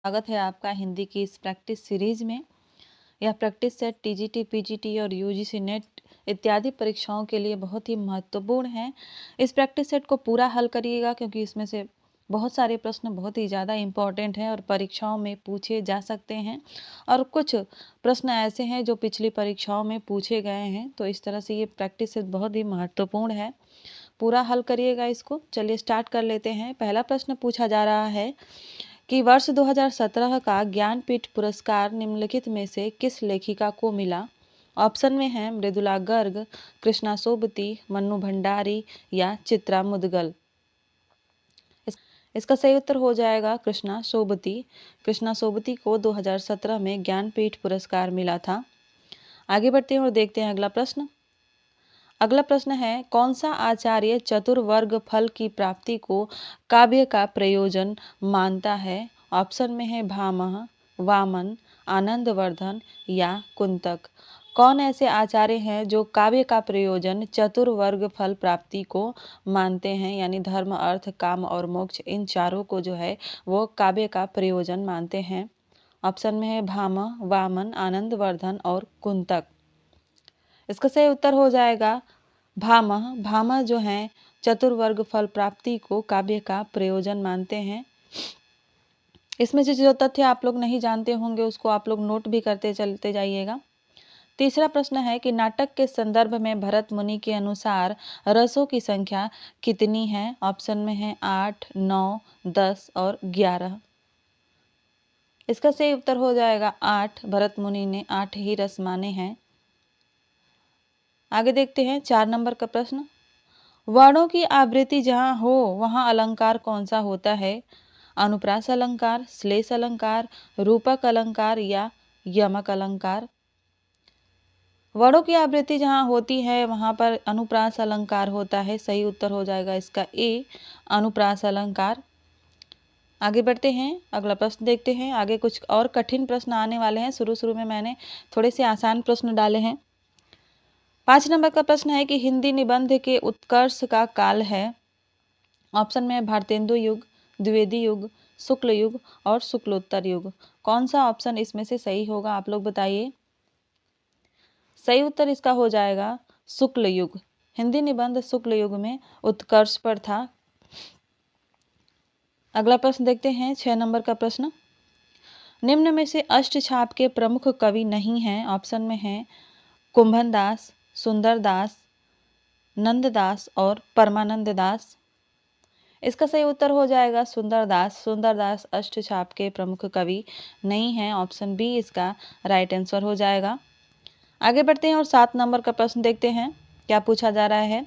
स्वागत है आपका हिंदी की इस प्रैक्टिस सीरीज में। यह प्रैक्टिस सेट टीजीटी, पीजीटी और यूजीसी नेट इत्यादि परीक्षाओं के लिए बहुत ही महत्वपूर्ण है। इस प्रैक्टिस सेट को पूरा हल करिएगा क्योंकि इसमें से बहुत सारे प्रश्न बहुत ही ज़्यादा इम्पॉर्टेंट हैं और परीक्षाओं में पूछे जा सकते हैं और कुछ प्रश्न ऐसे हैं जो पिछली परीक्षाओं में पूछे गए हैं। तो इस तरह से ये प्रैक्टिस सेट बहुत ही महत्वपूर्ण है, पूरा हल करिएगा इसको। चलिए स्टार्ट कर लेते हैं। पहला प्रश्न पूछा जा रहा है कि वर्ष 2017 का ज्ञानपीठ पुरस्कार निम्नलिखित में से किस लेखिका को मिला। ऑप्शन में है मृदुला गर्ग, कृष्णा सोबती, मन्नू भंडारी या चित्रा मुदगल। इसका सही उत्तर हो जाएगा कृष्णा सोबती। कृष्णा सोबती को 2017 में ज्ञानपीठ पुरस्कार मिला था। आगे बढ़ते हैं और देखते हैं अगला प्रश्न। अगला प्रश्न है, कौन सा आचार्य चतुर्वर्ग फल की प्राप्ति को काव्य का प्रयोजन मानता है। ऑप्शन में है भामह, वामन, आनंदवर्धन या कुंतक। कौन ऐसे आचार्य हैं जो काव्य का प्रयोजन चतुर्वर्ग फल प्राप्ति को मानते हैं, यानी धर्म, अर्थ, काम और मोक्ष, इन चारों को जो है वो काव्य का प्रयोजन मानते हैं। ऑप्शन में है भामह, वामन, आनंदवर्धन और कुंतक। इसका सही उत्तर हो जाएगा भामह। भामह जो है चतुर्वर्ग फल प्राप्ति को काव्य का प्रयोजन मानते हैं। इसमें से जो तथ्य आप लोग नहीं जानते होंगे उसको आप लोग नोट भी करते चलते जाइएगा। तीसरा प्रश्न है कि नाटक के संदर्भ में भरत मुनि के अनुसार रसों की संख्या कितनी है। ऑप्शन में है 8, 9, 10 और 11। इसका सही उत्तर हो जाएगा 8। भरत मुनि ने 8 ही रस माने हैं। आगे देखते हैं 4 नंबर का प्रश्न। वर्णों की आवृत्ति जहाँ हो वहाँ अलंकार कौन सा होता है। अनुप्रास अलंकार, श्लेष अलंकार, रूपक अलंकार या यमक अलंकार। वर्णों की आवृत्ति जहाँ होती है वहाँ पर अनुप्रास अलंकार होता है। सही उत्तर हो जाएगा इसका ए, अनुप्रास अलंकार। आगे बढ़ते हैं, अगला प्रश्न देखते हैं। आगे कुछ और कठिन प्रश्न आने वाले हैं। शुरू में मैंने थोड़े से आसान प्रश्न डाले हैं। 5 नंबर का प्रश्न है कि हिंदी निबंध के उत्कर्ष का काल है। ऑप्शन में है भारतेंदु युग, द्विवेदी युग, शुक्ल युग और शुक्लोत्तर युग। कौन सा ऑप्शन इसमें से सही होगा, आप लोग बताइए। सही उत्तर इसका हो जाएगा शुक्ल युग। हिंदी निबंध शुक्ल युग में उत्कर्ष पर था। अगला प्रश्न देखते हैं 6 नंबर का प्रश्न। निम्न में से अष्टछाप के प्रमुख कवि नहीं हैं। ऑप्शन में है कुंभन दास, सुंदर दास, नंददास और परमानंद दास। इसका सही उत्तर हो जाएगा सुंदर दास। सुंदर दास अष्टछाप के प्रमुख कवि नहीं हैं। ऑप्शन बी इसका राइट आंसर हो जाएगा। आगे बढ़ते हैं और 7 नंबर का प्रश्न देखते हैं क्या पूछा जा रहा है।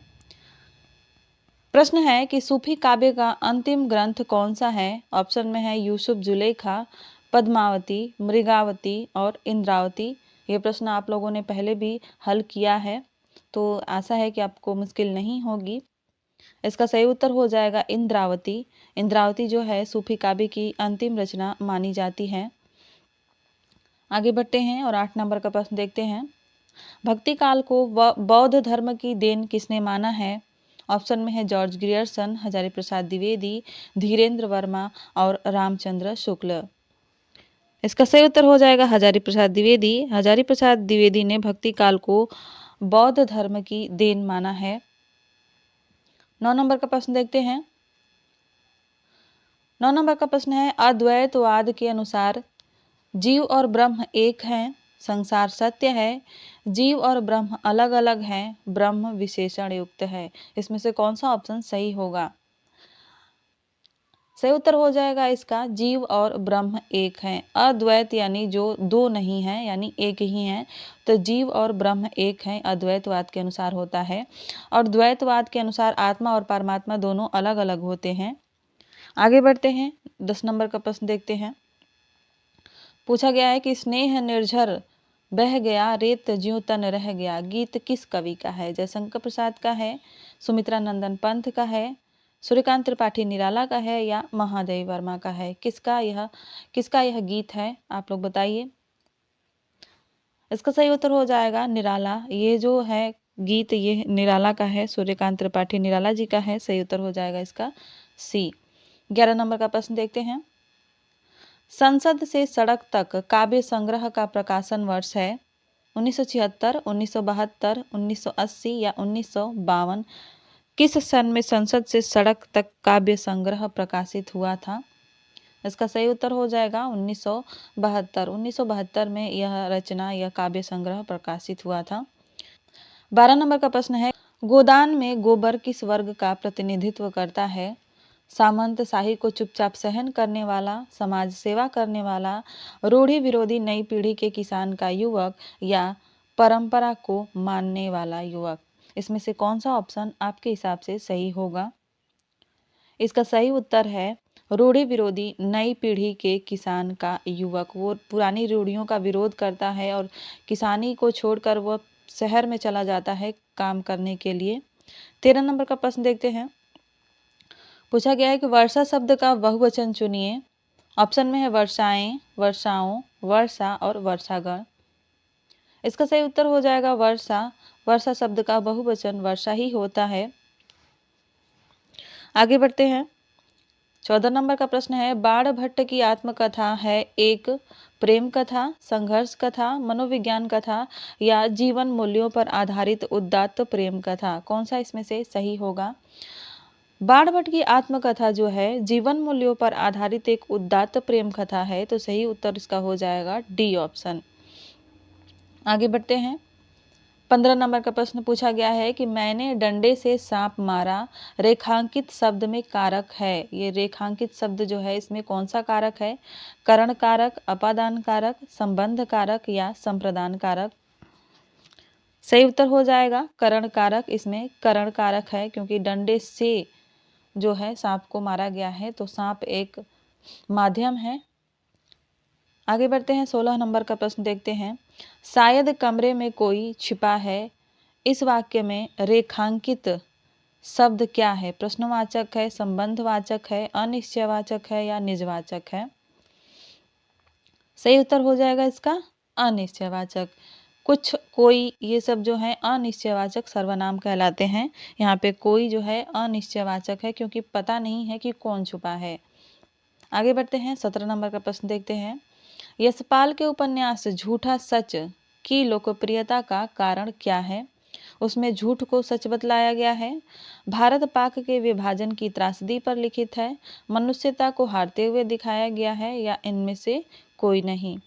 प्रश्न है कि सूफी काव्य का अंतिम ग्रंथ कौन सा है। ऑप्शन में है यूसुफ जुलेखा, पद्मावती, मृगावती और इंद्रावती। ये प्रश्न आप लोगों ने पहले भी हल किया है तो आशा है कि आपको मुश्किल नहीं होगी। इसका सही उत्तर हो जाएगा इंद्रावती। इंद्रावती जो है सूफी काव्य की अंतिम रचना मानी जाती है। आगे बढ़ते हैं और 8 नंबर का प्रश्न देखते हैं। भक्ति काल को बौद्ध धर्म की देन किसने माना है। ऑप्शन में है जॉर्ज ग्रियर्सन, हजारी प्रसाद द्विवेदी, धीरेन्द्र वर्मा और रामचंद्र शुक्ल। इसका सही उत्तर हो जाएगा हजारी प्रसाद द्विवेदी। हजारी प्रसाद द्विवेदी ने भक्ति काल को बौद्ध धर्म की देन माना है। 9 नंबर का प्रश्न देखते हैं। 9 नंबर का प्रश्न है अद्वैतवाद के अनुसार जीव और ब्रह्म एक हैं, संसार सत्य है, जीव और ब्रह्म अलग अलग हैं, ब्रह्म विशेषण युक्त है। इसमें से कौन सा ऑप्शन सही होगा। सही उत्तर हो जाएगा इसका जीव और ब्रह्म एक हैं। अद्वैत यानी जो दो नहीं है यानी एक ही है, तो जीव और ब्रह्म एक हैं अद्वैतवाद के अनुसार होता है। और द्वैतवाद के अनुसार आत्मा और परमात्मा दोनों अलग अलग होते हैं। आगे बढ़ते हैं 10 नंबर का प्रश्न देखते हैं। पूछा गया है कि स्नेह निर्झर बह गया रेत ज्यों तन रह गया गीत किस कवि का है। जयशंकर प्रसाद का है, सुमित्रा नंदन पंत का है, सूर्यकांत त्रिपाठी निराला का है या महादेवी वर्मा का है। किसका यह गीत है, आप लोग बताइए। इसका सही उत्तर हो जाएगा निराला। ये जो है गीत ये निराला का है, सूर्यकांत त्रिपाठी निराला जी का है। सही उत्तर हो जाएगा इसका सी। 11 नंबर का प्रश्न देखते हैं। संसद से सड़क तक काव्य संग्रह का प्रकाशन वर्ष है 1976, 1972, 1980 या 1952। किस सन में संसद से सड़क तक काव्य संग्रह प्रकाशित हुआ था? इसका सही उत्तर हो जाएगा 1972। 1972 में यह रचना, यह काव्य संग्रह प्रकाशित हुआ था। 12 नंबर का प्रश्न है, गोदान में गोबर किस वर्ग का प्रतिनिधित्व करता है? सामंत, शाही को चुपचाप सहन करने वाला, समाज सेवा करने वाला, रूढ़ि विरोधी नई पीढ़ी के किसान का युवक या परंपरा को मानने वाला युवक? इसमें से कौन सा ऑप्शन आपके हिसाब से सही होगा? इसका सही उत्तर है रूढ़ि विरोधी नई पीढ़ी के किसान का युवक। वो पुरानी रूढ़ियों का विरोध करता है और किसानी को छोड़कर वह शहर में चला जाता है काम करने के लिए। 13 नंबर का प्रश्न देखते हैं। पूछा गया है कि वर्षा शब्द का बहुवचन चुनिए। ऑप्शन में है वर्षाएं, वर्षाओं, वर्षा और वर्षागण। इसका सही उत्तर हो जाएगा वर्षा। वर्षा शब्द का बहुवचन वर्षा ही होता है। आगे बढ़ते हैं। 14 नंबर का प्रश्न है, बाण भट्ट की आत्मकथा है एक प्रेम कथा, संघर्ष कथा, मनोविज्ञान कथा या जीवन मूल्यों पर आधारित उदात्त प्रेम कथा? कौन सा इसमें से सही होगा? बाण भट्ट की आत्मकथा जो है जीवन मूल्यों पर आधारित एक उदात्त प्रेम कथा है, तो सही उत्तर इसका हो जाएगा डी ऑप्शन। आगे बढ़ते हैं। 15 नंबर का प्रश्न पूछा गया है कि मैंने डंडे से सांप मारा रेखांकित शब्द में कारक है। ये रेखांकित शब्द जो है इसमें कौन सा कारक है? करण कारक, अपादान कारक, संबंध कारक या संप्रदान कारक? सही उत्तर हो जाएगा करण कारक। इसमें करण कारक है क्योंकि डंडे से जो है सांप को मारा गया है, तो सांप एक माध्यम है। आगे बढ़ते हैं। 16 नंबर का प्रश्न देखते हैं। शायद कमरे में कोई छिपा है, इस वाक्य में रेखांकित शब्द क्या है? प्रश्नवाचक है, संबंधवाचक है, अनिश्चयवाचक है या निजवाचक है? सही उत्तर हो जाएगा इसका अनिश्चयवाचक। कुछ, कोई, ये सब जो है अनिश्चयवाचक सर्वनाम कहलाते हैं। यहाँ पे कोई जो है अनिश्चयवाचक है क्योंकि पता नहीं है कि कौन छुपा है। आगे बढ़ते हैं। 17 नंबर का प्रश्न देखते हैं। यशपाल के उपन्यास झूठा सच की लोकप्रियता का कारण क्या है? उसमें झूठ को सच बतलाया गया है, भारत पाक के विभाजन की त्रासदी पर लिखित है, मनुष्यता को हारते हुए दिखाया गया है या इनमें से कोई नहीं?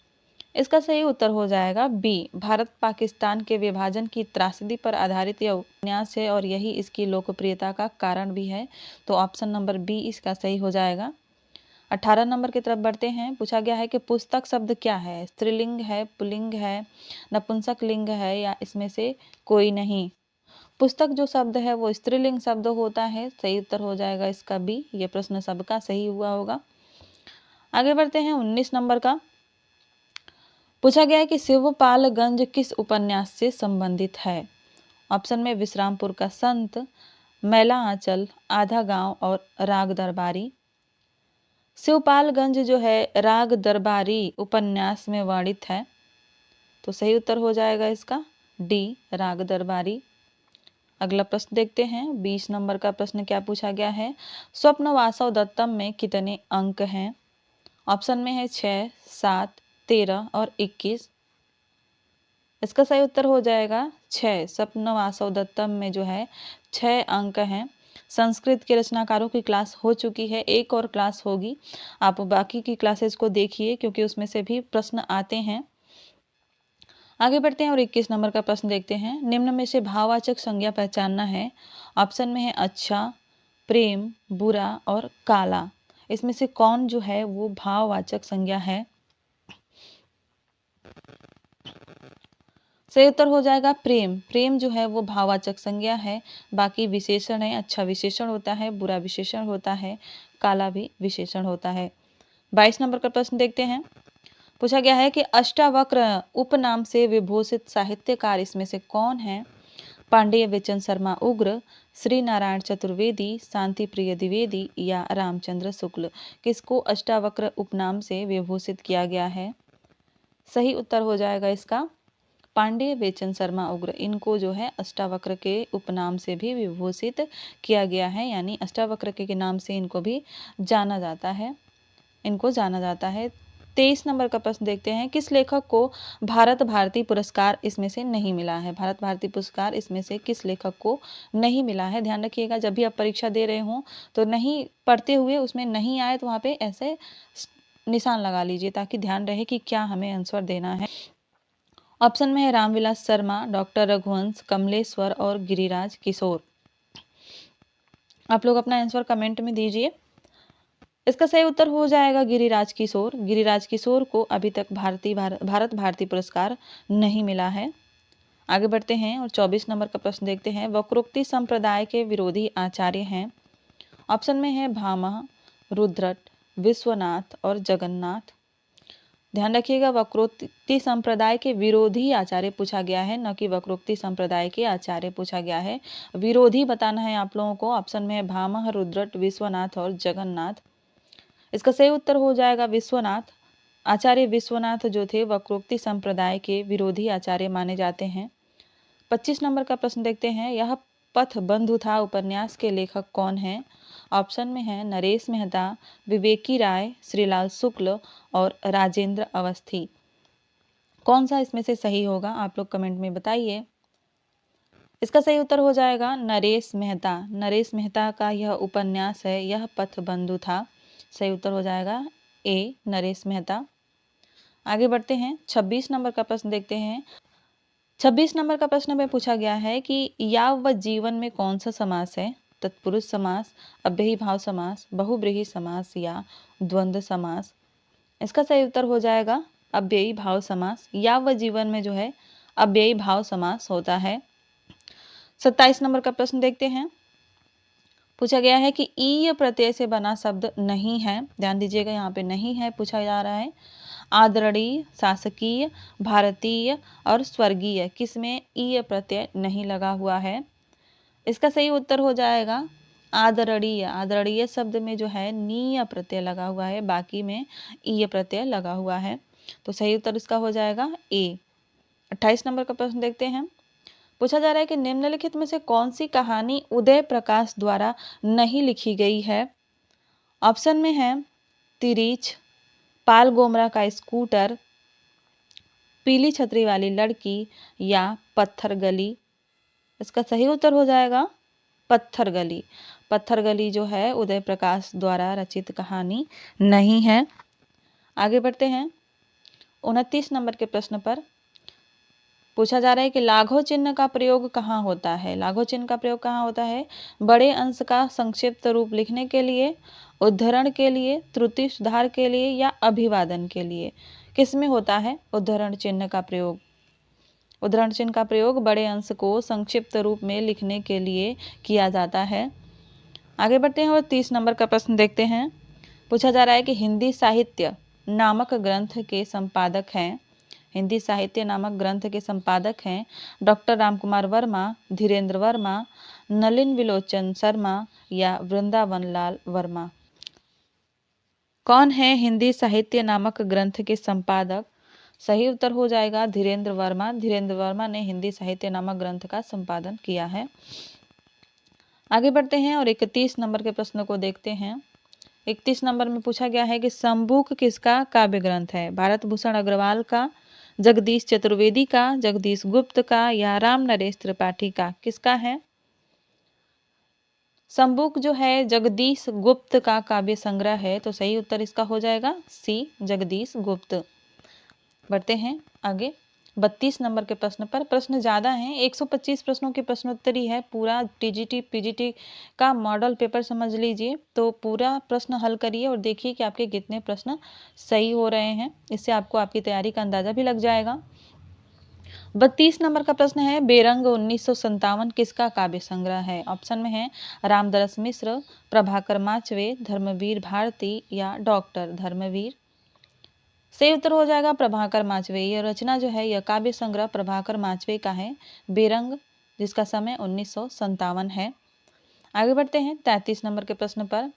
इसका सही उत्तर हो जाएगा बी, भारत पाकिस्तान के विभाजन की त्रासदी पर आधारित यह उपन्यास है और यही इसकी लोकप्रियता का कारण भी है। तो ऑप्शन नंबर बी इसका सही हो जाएगा। 18 नंबर की तरफ बढ़ते हैं। पूछा गया है कि पुस्तक शब्द क्या है? स्त्रीलिंग है, पुल्लिंग है, नपुंसक लिंग है या इसमें से कोई नहीं? पुस्तक जो शब्द है वो स्त्रीलिंग शब्द होता है। सही उत्तर हो जाएगा इसका बी। ये प्रश्न सबका सही हुआ होगा। आगे बढ़ते हैं। 19 नंबर का पूछा गया है कि शिवपालगंज किस उपन्यास से संबंधित है? ऑप्शन में विश्रामपुर का संत, मैला आंचल, आधा गांव और राग दरबारी। शिवपालगंज जो है राग दरबारी उपन्यास में वर्णित है, तो सही उत्तर हो जाएगा इसका डी, राग दरबारी। अगला प्रश्न देखते हैं। 20 नंबर का प्रश्न क्या पूछा गया है? स्वप्न वासव दत्तम में कितने अंक हैं? ऑप्शन में है 6, 7, 13 और 21। इसका सही उत्तर हो जाएगा 6। स्वप्न वासव दत्तम में जो है 6 अंक हैं। संस्कृत के रचनाकारों की क्लास हो चुकी है, एक और क्लास होगी। आप बाकी की क्लासेस को देखिए क्योंकि उसमें से भी प्रश्न आते हैं। आगे बढ़ते हैं और 21 नंबर का प्रश्न देखते हैं। निम्न में से भाववाचक संज्ञा पहचानना है। ऑप्शन में है अच्छा, प्रेम, बुरा और काला। इसमें से कौन जो है वो भाववाचक संज्ञा है? सही उत्तर हो जाएगा प्रेम। प्रेम जो है वो भाववाचक संज्ञा है। बाकी विशेषण है। अच्छा विशेषण होता है, बुरा विशेषण होता है, काला भी विशेषण होता है। 22 नंबर का प्रश्न देखते हैं। पूछा गया है कि अष्टावक्र उपनाम से विभूषित साहित्यकार इसमें से कौन है? पांडेय बेचन शर्मा उग्र, श्री नारायण चतुर्वेदी, शांति प्रिय द्विवेदी या रामचंद्र शुक्ल? किसको अष्टावक्र उपनाम से विभूषित किया गया है? सही उत्तर हो जाएगा इसका पांडेय बेचन शर्मा उग्र। इनको जो है अष्टावक्र के उपनाम से भी विभूषित किया गया है, यानी अष्टावक्र के नाम से इनको भी जाना जाता है, इनको जाना जाता है। 23 नंबर का प्रश्न देखते हैं, किस लेखक को भारत भारती पुरस्कार इसमें से नहीं मिला है? भारत भारती पुरस्कार इसमें से किस लेखक को नहीं मिला है? ध्यान रखिएगा, जब भी आप परीक्षा दे रहे हों तो नहीं पढ़ते हुए उसमें नहीं आए तो वहाँ पे ऐसे निशान लगा लीजिए ताकि ध्यान रहे कि क्या हमें आंसर देना है। ऑप्शन में है रामविलास शर्मा, डॉक्टर रघुवंश, कमलेश्वर और गिरिराज किशोर। आप लोग अपना आंसर कमेंट में दीजिए। इसका सही उत्तर हो जाएगा गिरिराज किशोर। गिरिराज किशोर को अभी तक भारत भारती पुरस्कार नहीं मिला है। आगे बढ़ते हैं और 24 नंबर का प्रश्न देखते हैं, वक्रोक्ति संप्रदाय के विरोधी आचार्य हैं। ऑप्शन में है भामह, रुद्रट, विश्वनाथ और जगन्नाथ। ध्यान रखिएगा, वक्रोक्ति संप्रदाय के विरोधी आचार्य पूछा गया है, न कि वक्रोक्ति संप्रदाय के आचार्य पूछा गया है। विरोधी बताना है आप लोगों को। ऑप्शन में है भामह, रुद्रट, विश्वनाथ और जगन्नाथ। इसका सही उत्तर हो जाएगा विश्वनाथ। आचार्य विश्वनाथ जो थे वक्रोक्ति संप्रदाय के विरोधी आचार्य माने जाते हैं। 25 नंबर का प्रश्न देखते हैं, यह पथ बंधु था उपन्यास के लेखक कौन हैं? ऑप्शन में है नरेश मेहता, विवेकी राय, श्रीलाल शुक्ल और राजेंद्र अवस्थी। कौन सा इसमें से सही होगा आप लोग कमेंट में बताइए। इसका सही उत्तर हो जाएगा नरेश मेहता। नरेश मेहता का यह उपन्यास है, यह पथ बंधु था। सही उत्तर हो जाएगा ए, नरेश मेहता। आगे बढ़ते हैं, 26 नंबर का प्रश्न देखते हैं। 26 नंबर का प्रश्न में पूछा गया है कि याव व जीवन में कौन सा समास है? तत्पुरुष समास, अव्ययी भाव समास, बहुब्रीहि समास या द्वंद्व समास। इसका सही उत्तर हो जाएगा अव्ययी भाव समास। याव व जीवन में जो है अव्ययी भाव समास होता है। 27 नंबर का प्रश्न देखते हैं। पूछा गया है कि ईय प्रत्यय से बना शब्द नहीं है। ध्यान दीजिएगा, यहाँ पे नहीं है पूछा जा रहा है। आदरणीय, शासकीय, भारतीय और स्वर्गीय, किसमें ईय प्रत्यय नहीं लगा हुआ है? इसका सही उत्तर हो जाएगा आदरणीय। आदरणीय शब्द में जो है नीय प्रत्यय लगा हुआ है, बाकी में ईय प्रत्यय लगा हुआ है। तो सही उत्तर इसका हो जाएगा ए। 28 नंबर का प्रश्न देखते हैं। पूछा जा रहा है कि निम्नलिखित में से कौन सी कहानी उदय प्रकाश द्वारा नहीं लिखी गई है? ऑप्शन में है तिरीच, पाल गोमरा का स्कूटर, पीली छतरी वाली लड़की या पत्थर गली। इसका सही उत्तर हो जाएगा पत्थर गली। पत्थर गली जो है उदय प्रकाश द्वारा रचित कहानी नहीं है। आगे बढ़ते हैं, 29 नंबर के प्रश्न पर पूछा जा रहा है कि लाघव चिन्ह का प्रयोग कहाँ होता है? लाघव चिन्ह का प्रयोग कहाँ होता है? बड़े अंश का संक्षिप्त रूप लिखने के लिए, उद्धरण के लिए, त्रुटि सुधार के लिए या अभिवादन के लिए। किस में होता है उद्धरण चिन्ह का प्रयोग? उद्धरण चिन्ह का प्रयोग बड़े अंश को संक्षिप्त रूप में लिखने के लिए किया जाता है। आगे बढ़ते हैं और 30 नंबर का प्रश्न देखते हैं। पूछा जा रहा है कि हिंदी साहित्य नामक ग्रंथ के संपादक हैं। हिंदी साहित्य नामक ग्रंथ के संपादक हैं डॉक्टर रामकुमार वर्मा, धीरेन्द्र वर्मा, नलिन विलोचन शर्मा या वृंदावन लाल वर्मा। कौन है हिंदी साहित्य नामक ग्रंथ के संपादक? सही उत्तर हो जाएगा धीरेन्द्र वर्मा। धीरेन्द्र वर्मा ने हिंदी साहित्य नामक ग्रंथ का संपादन किया है। आगे बढ़ते हैं और 31 नंबर के प्रश्न को देखते हैं। 31 नंबर में पूछा गया है कि शंबुक किसका काव्य ग्रंथ है? भारत भूषण अग्रवाल का, जगदीश चतुर्वेदी का, जगदीश गुप्त का या राम नरेश त्रिपाठी का? किसका है? शंबुक जो है जगदीश गुप्त का काव्य संग्रह है। तो सही उत्तर इसका हो जाएगा सी, जगदीश गुप्त। बढ़ते हैं आगे 32 नंबर के प्रश्न पर। प्रश्न ज़्यादा हैं, 125 प्रश्नों की प्रश्नोत्तरी है। पूरा टीजीटी पीजीटी का मॉडल पेपर समझ लीजिए। तो पूरा प्रश्न हल करिए और देखिए कि आपके कितने प्रश्न सही हो रहे हैं। इससे आपको आपकी तैयारी का अंदाजा भी लग जाएगा। 32 नंबर का प्रश्न है, बेरंग 1957 किसका काव्य संग्रह है? ऑप्शन में है रामदरस मिश्र, प्रभाकर माचवे, धर्मवीर भारती या डॉक्टर धर्मवीर। सही उत्तर हो जाएगा प्रभाकर माचवे। यह रचना जो है यह काव्य संग्रह प्रभाकर माचवे का है, बेरंग, जिसका समय 1957 है। आगे बढ़ते हैं 33 नंबर के प्रश्न पर।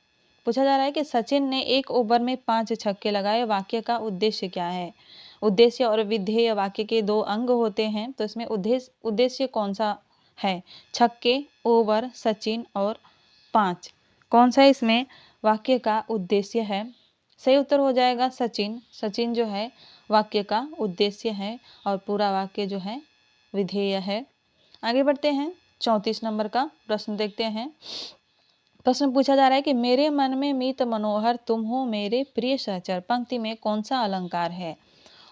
पूछा जा रहा है कि सचिन ने एक ओवर में 5 छक्के लगाए, वाक्य का उद्देश्य क्या है? उद्देश्य और विधेय वाक्य के दो अंग होते हैं। तो इसमें उद्देश्य कौन सा है? छक्के, ओवर, सचिन और 5, कौन सा इसमें वाक्य का उद्देश्य है? सही उत्तर हो जाएगा सचिन। सचिन जो है वाक्य का उद्देश्य है और पूरा वाक्य जो है विधेय है। आगे बढ़ते हैं, 34 नंबर का प्रश्न देखते हैं। प्रश्न पूछा जा रहा है कि मेरे मन में मीत मनोहर तुम हो मेरे प्रिय सहचर, पंक्ति में कौन सा अलंकार है?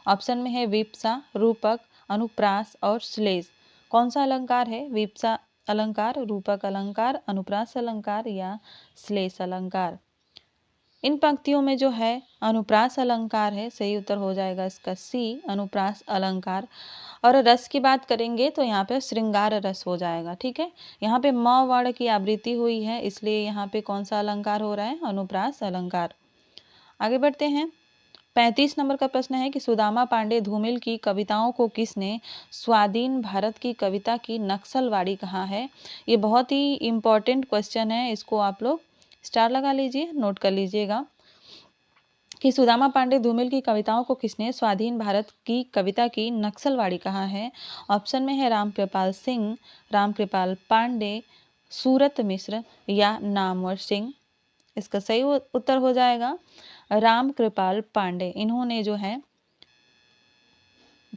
ऑप्शन में है विप्सा, रूपक, अनुप्रास और श्लेष। कौन सा अलंकार है? विप्सा अलंकार, रूपक अलंकार, अनुप्रास अलंकार या श्लेष अलंकार? इन पंक्तियों में जो है अनुप्रास अलंकार है। सही उत्तर हो जाएगा इसका सी, अनुप्रास अलंकार। और रस की बात करेंगे तो यहाँ पे श्रृंगार रस हो जाएगा। ठीक है, यहाँ पे म वर्ण की आवृत्ति हुई है, इसलिए यहाँ पे कौन सा अलंकार हो रहा है? अनुप्रास अलंकार। आगे बढ़ते हैं, 35 नंबर का प्रश्न है कि सुदामा पांडे धूमिल की कविताओं को किसने स्वाधीन भारत की कविता की नक्सलवाड़ी कहा है? ये बहुत ही इंपॉर्टेंट क्वेश्चन है, इसको आप लोग स्टार लगा लीजिए, नोट कर लीजिएगा कि सुदामा पांडे धूमिल की कविताओं को किसने स्वाधीन भारत की कविता की नक्सलवाड़ी कहा है? ऑप्शन में है रामकृपाल सिंह, रामकृपाल पांडे, सूरत मिश्र या नामवर सिंह। इसका सही उत्तर हो जाएगा रामकृपाल पांडे। इन्होंने जो है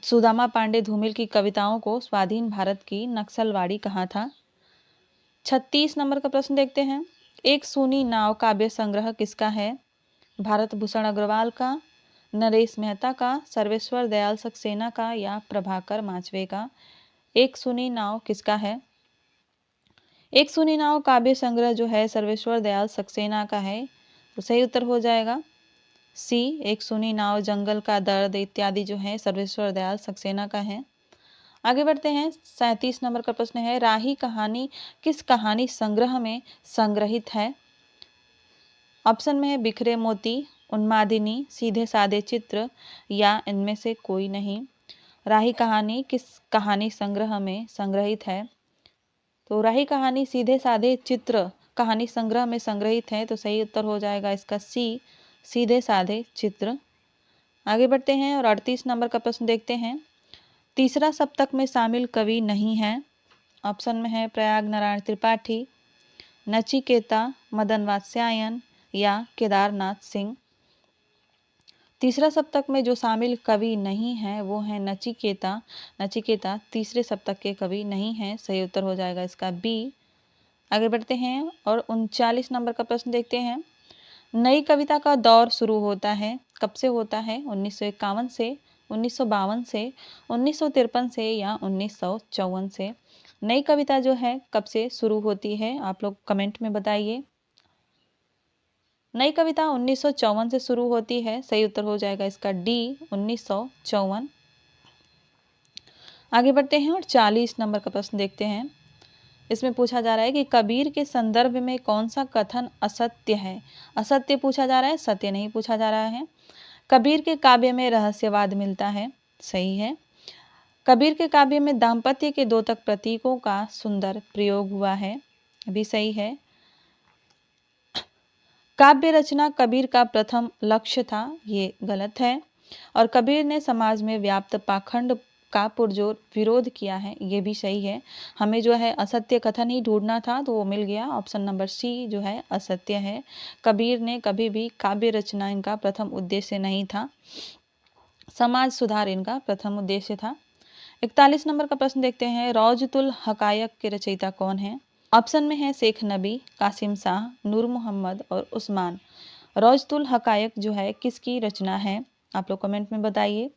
सुदामा पांडे धूमिल की कविताओं को स्वाधीन भारत की नक्सलवाड़ी कहा था। 36 नंबर का प्रश्न देखते हैं, एक सूनी नाव काव्य संग्रह किसका है? भारत भूषण अग्रवाल का, नरेश मेहता का, सर्वेश्वर दयाल सक्सेना का या प्रभाकर माचवे का? एक सूनी नाव किसका है? एक सूनी नाव काव्य संग्रह जो है सर्वेश्वर दयाल सक्सेना का है, तो सही उत्तर हो जाएगा सी, एक सूनी नाव, जंगल का दर्द इत्यादि जो है सर्वेश्वर दयाल सक्सेना का है। आगे बढ़ते हैं, 37 नंबर का प्रश्न है, राही कहानी किस कहानी संग्रह में संग्रहित है? ऑप्शन में है बिखरे मोती, उन्मादिनी, सीधे साधे चित्र या इनमें से कोई नहीं। राही कहानी किस कहानी संग्रह में संग्रहित है? तो राही कहानी सीधे साधे चित्र कहानी संग्रह में संग्रहित है, तो सही उत्तर हो जाएगा इसका सी, सीधे साधे चित्र। आगे बढ़ते हैं और 38 नंबर का प्रश्न देखते हैं, तीसरा सप्तक में शामिल कवि नहीं है। ऑप्शन में है प्रयाग नारायण त्रिपाठी, नचिकेता, मदन वात्स्यायन या केदारनाथ सिंह। तीसरा सप्तक में जो शामिल कवि नहीं है वो है नचिकेता। नचिकेता तीसरे सप्तक के कवि नहीं हैं, सही उत्तर हो जाएगा इसका बी। आगे बढ़ते हैं और 39 नंबर का प्रश्न देखते हैं, नई कविता का दौर शुरू होता है, कब से होता है? 1951 से, 1952 से, 1953 से या 1954 से? नई कविता जो है कब से शुरू होती है, आप लोग कमेंट में बताइए। नई कविता 1954 से शुरू होती है, सही उत्तर हो जाएगा इसका डी, 1954। आगे बढ़ते हैं और 40 नंबर का प्रश्न देखते हैं। इसमें पूछा जा रहा है कि कबीर के संदर्भ में कौन सा कथन असत्य है? असत्य पूछा जा रहा है, सत्य नहीं पूछा जा रहा है। कबीर के काव्य में रहस्यवाद मिलता है, सही है। कबीर के काव्य में दाम्पत्य के द्योतक प्रतीकों का सुंदर प्रयोग हुआ है, भी सही है। काव्य रचना कबीर का प्रथम लक्ष्य था, ये गलत है। और कबीर ने समाज में व्याप्त पाखंड का पुरजोर विरोध किया है, ये भी सही है। हमें जो है असत्य कथन ही ढूंढना था तो वो मिल गया, ऑप्शन नंबर सी जो है असत्य है। कबीर ने कभी भी काव्य रचना इनका प्रथम उद्देश्य नहीं था, समाज सुधार इनका प्रथम उद्देश्य था। 41 नंबर का प्रश्न देखते हैं, रौजतुल हकायक के रचयिता कौन है? ऑप्शन में है शेख नबी, कासिम शाह, नूर मोहम्मद और उस्मान। रौजतुल हकायक जो है किसकी रचना है, आप लोग कमेंट में बताइए।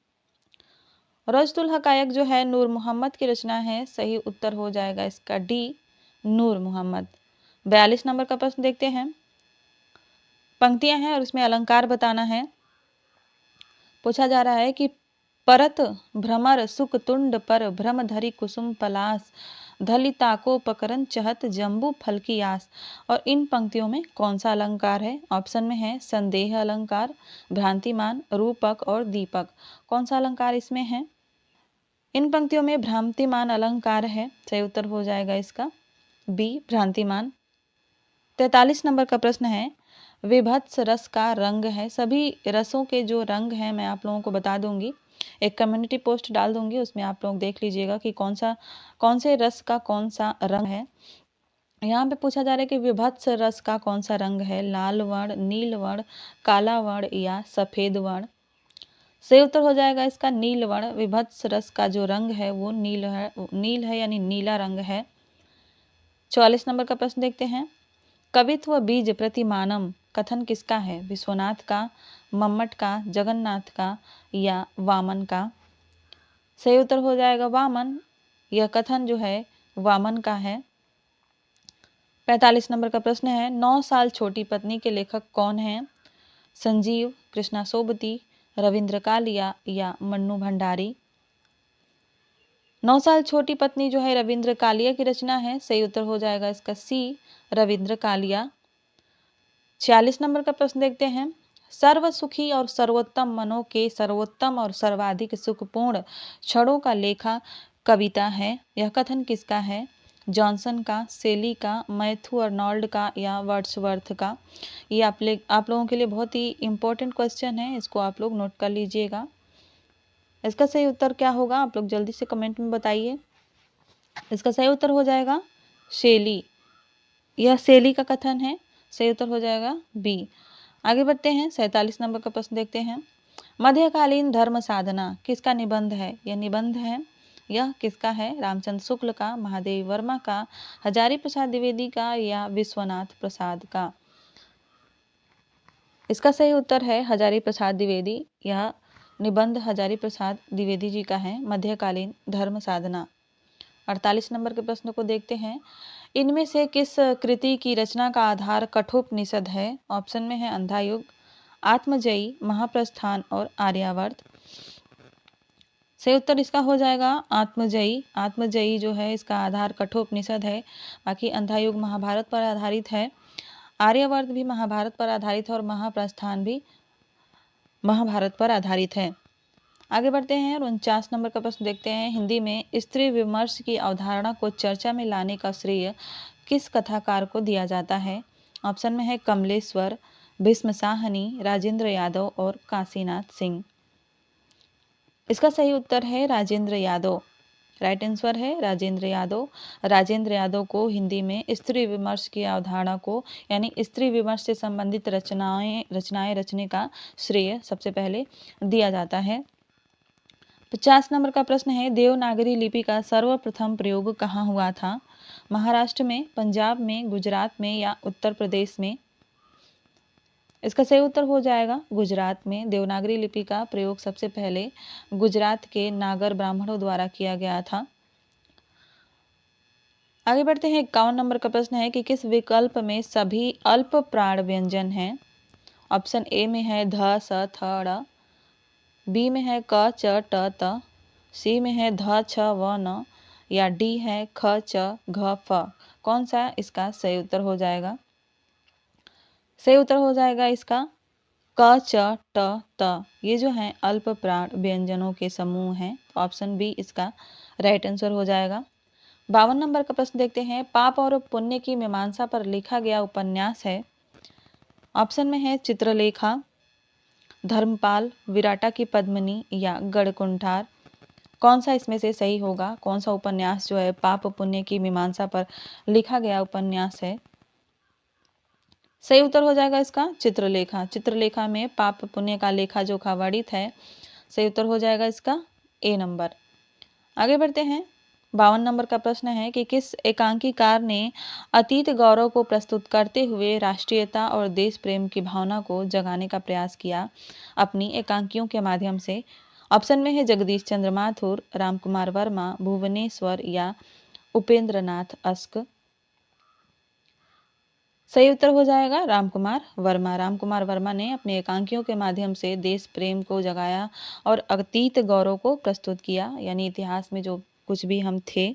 रौजतुल हकायक जो है नूर मोहम्मद की रचना है, सही उत्तर हो जाएगा इसका डी, नूर मोहम्मद। 42 नंबर का प्रश्न देखते हैं, पंक्तियां हैं और इसमें अलंकार बताना है। पूछा जा रहा है कि परत भ्रमर सुख तुंड पर भ्रम धरी कुसुम पलास, धलिताको पकरन चहत जम्बू फल की आस। और इन पंक्तियों में कौन सा अलंकार है? ऑप्शन में है संदेह अलंकार, भ्रांतिमान, रूपक और दीपक। कौन सा अलंकार इसमें है? इन पंक्तियों में भ्रांतिमान अलंकार है, सही उत्तर हो जाएगा इसका बी, भ्रांतिमान। 43 नंबर का प्रश्न है, विभत्स रस का रंग है। सभी रसों के जो रंग हैं मैं आप लोगों को बता दूंगी, एक कम्युनिटी पोस्ट डाल दूंगी, उसमें आप लोग देख लीजिएगा कि कौन से रस का कौन सा रंग है। यहाँ पे पूछा जा रहा है कि विभत्स रस का कौन सा रंग है, लाल वर्ण, नील वर्ण, काला वर्ण या सफेद वर्ण। सही उत्तर हो जाएगा इसका नील वर्ण। विभत्स रस का जो रंग है वो नील है यानी नीला रंग है। 44 नंबर का प्रश्न देखते हैं। कवित्व बीज प्रतिमानम कथन किसका है, विश्वनाथ का, मम्मट का, जगन्नाथ का या वामन का। सही उत्तर हो जाएगा वामन। यह कथन जो है वामन का है। 45 नंबर का प्रश्न है। 9 साल छोटी पत्नी के लेखक कौन हैं, संजीव, कृष्णा सोबती, रविंद्र कालिया या मन्नू भंडारी। 9 साल छोटी पत्नी जो है रविंद्र कालिया की रचना है। सही उत्तर हो जाएगा इसका सी, रविंद्र कालिया। 46 नंबर का प्रश्न देखते हैं। सर्व सुखी और सर्वोत्तम मनों के सर्वोत्तम और सर्वाधिक सुखपूर्ण क्षणों का लेखा कविता है। यह कथन किसका है, जॉनसन का, सेली का, मैथ्यू अर्नोल्ड का या वर्ड्सवर्थ का। ये आप लोगों के लिए बहुत ही इंपॉर्टेंट क्वेश्चन है, इसको आप लोग नोट कर लीजिएगा। इसका सही उत्तर क्या होगा आप लोग जल्दी से कमेंट में बताइए। इसका सही उत्तर हो जाएगा शेली। यह सेली का कथन है। सही उत्तर हो जाएगा बी। आगे बढ़ते हैं। 47 नंबर का प्रश्न देखते हैं। मध्यकालीन धर्म साधना किसका निबंध है, यह निबंध है। यह किसका है, रामचंद्र शुक्ल का, महादेवी वर्मा का, हजारी प्रसाद द्विवेदी का या विश्वनाथ प्रसाद का। इसका सही उत्तर है हजारी प्रसाद द्विवेदी। यह निबंध हजारी प्रसाद द्विवेदी जी का है, मध्यकालीन धर्म साधना। 48 नंबर के प्रश्न को देखते हैं। इनमें से किस कृति की रचना का आधार कठोपनिषद है। ऑप्शन में है अंधायुग, आत्मजयी, महाप्रस्थान और आर्यावर्त। सही उत्तर इसका हो जाएगा आत्मजयी। आत्मजयी जो है इसका आधार कठोपनिषद है। बाकी अंधायुग महाभारत पर आधारित है, आर्यावर्त भी महाभारत पर आधारित है और महाप्रस्थान भी महाभारत पर आधारित है। आगे बढ़ते हैं और 49 नंबर का प्रश्न देखते हैं। हिंदी में स्त्री विमर्श की अवधारणा को चर्चा में लाने का श्रेय किस कथाकार को दिया जाता है। ऑप्शन में है कमलेश्वर, भीष्म साहनी, राजेंद्र यादव और काशीनाथ सिंह। इसका सही उत्तर है राजेंद्र यादव। राइट आंसर है राजेंद्र यादव। राजेंद्र यादव को हिंदी में स्त्री विमर्श की अवधारणा को यानी स्त्री विमर्श से संबंधित रचनाएं रचने का श्रेय सबसे पहले दिया जाता है। 50 नंबर का प्रश्न है। देवनागरी लिपि का सर्वप्रथम प्रयोग कहाँ हुआ था, महाराष्ट्र में, पंजाब में, गुजरात में या उत्तर प्रदेश में। इसका सही उत्तर हो जाएगा गुजरात में। देवनागरी लिपि का प्रयोग सबसे पहले गुजरात के नागर ब्राह्मणों द्वारा किया गया था। आगे बढ़ते हैं। 51 नंबर का प्रश्न है कि किस विकल्प में सभी अल्प प्राण व्यंजन हैं। ऑप्शन ए में है ध, स, थ, ड़, बी में है क, च, ट, त, सी में है ध, छ, व, न या डी है ख, च, घ, फ। कौन सा इसका सही उत्तर हो जाएगा। सही उत्तर हो जाएगा इसका क, च, ट, त। ये जो हैं अल्प प्राण व्यंजनों के समूह हैं, तो ऑप्शन बी इसका राइट आंसर हो जाएगा। 52 नंबर का प्रश्न देखते हैं। पाप और पुण्य की मीमांसा पर लिखा गया उपन्यास है। ऑप्शन में है चित्रलेखा, धर्मपाल, विराटा की पद्मिनी या गढ़कुंठार। कौन सा इसमें से सही होगा, कौन सा उपन्यास जो है पाप पुण्य की मीमांसा पर लिखा गया उपन्यास है। सही उत्तर हो जाएगा इसका चित्रलेखा। चित्रलेखा में पाप पुण्य का लेखा जोखा वर्णित है। सही उत्तर हो जाएगा इसका ए नंबर। आगे बढ़ते हैं। 52 नंबर का प्रश्न है कि किस एकांकीकार ने अतीत गौरव को प्रस्तुत करते हुए राष्ट्रीयता और देश प्रेम की भावना को जगाने का प्रयास किया अपनी एकांकियों के माध्यम से। ऑप्शन में है जगदीश चंद्र माथुर, रामकुमार वर्मा, भुवनेश्वर या उपेंद्र नाथ अस्क। सही उत्तर हो जाएगा रामकुमार वर्मा। रामकुमार वर्मा ने अपने एकांकियों के माध्यम से देश प्रेम को जगाया और अतीत गौरव को प्रस्तुत किया, यानी इतिहास में जो कुछ भी हम थे।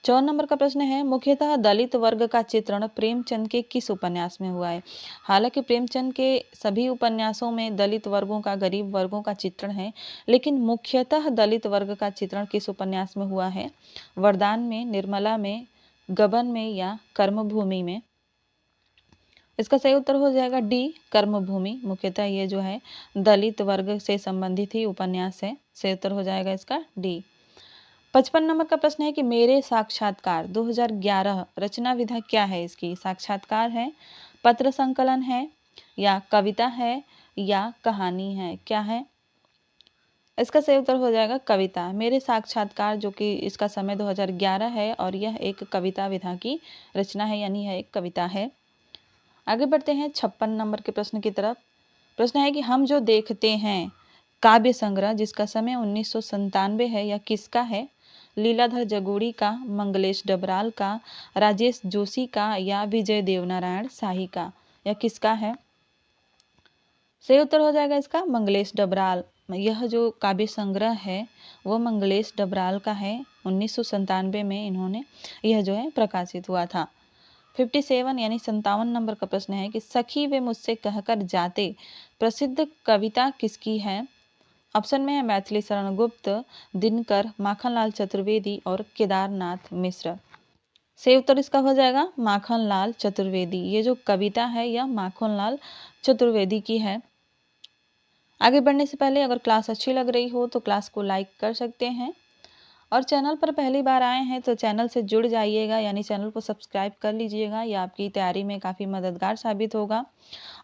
54 नंबर का प्रश्न है। मुख्यतः दलित वर्ग का चित्रण प्रेमचंद के किस उपन्यास में हुआ है। हालांकि प्रेमचंद के सभी उपन्यासों में दलित वर्गों का, गरीब वर्गों का चित्रण है, लेकिन मुख्यतः दलित वर्ग का चित्रण किस उपन्यास में हुआ है। वरदान में, निर्मला में, गबन में या कर्मभूमि में। इसका सही उत्तर हो जाएगा डी, कर्मभूमि। मुख्यतः ये जो है दलित वर्ग से संबंधित ही उपन्यास है। सही उत्तर हो जाएगा इसका डी। 55 नंबर का प्रश्न है कि मेरे साक्षात्कार 2011 रचना विधा क्या है इसकी? साक्षात्कार है, पत्र संकलन है, या कविता है, या कहानी है? क्या है? इसका सही उत्तर हो जाएगा कविता। मेरे साक्षात्कार, जो कि इसका समय 2011 है और यह एक कविता विधा की रचना है, यानी यह एक कविता है। आगे बढ़ते हैं 56 नंबर के प्रश्न की तरफ। प्रश्न है कि हम जो देखते हैं काव्य संग्रह, जिसका समय 1997 है, यह किसका है? लीलाधर जगूड़ी का, मंगलेश डबराल का, राजेश जोशी का, या विजय देवनारायण शाही का? यह किसका है? सही उत्तर हो जाएगा इसका मंगलेश डबराल। यह जो काव्य संग्रह है वो मंगलेश डबराल का है। 1997 में इन्होंने यह जो है प्रकाशित हुआ था। 57 यानी 57 नंबर का प्रश्न है कि सखी वे मुझसे कहकर जाते प्रसिद्ध कविता किसकी है? ऑप्शन में है मैथिली शरण गुप्त, दिनकर, माखनलाल चतुर्वेदी और केदारनाथ मिश्र। सही उत्तर इसका हो जाएगा माखनलाल चतुर्वेदी। ये जो कविता है यह माखनलाल चतुर्वेदी की है। आगे बढ़ने से पहले अगर क्लास अच्छी लग रही हो तो क्लास को लाइक कर सकते हैं, और चैनल पर पहली बार आए हैं तो चैनल से जुड़ जाइएगा, यानी चैनल को सब्सक्राइब कर लीजिएगा। यह आपकी तैयारी में काफ़ी मददगार साबित होगा।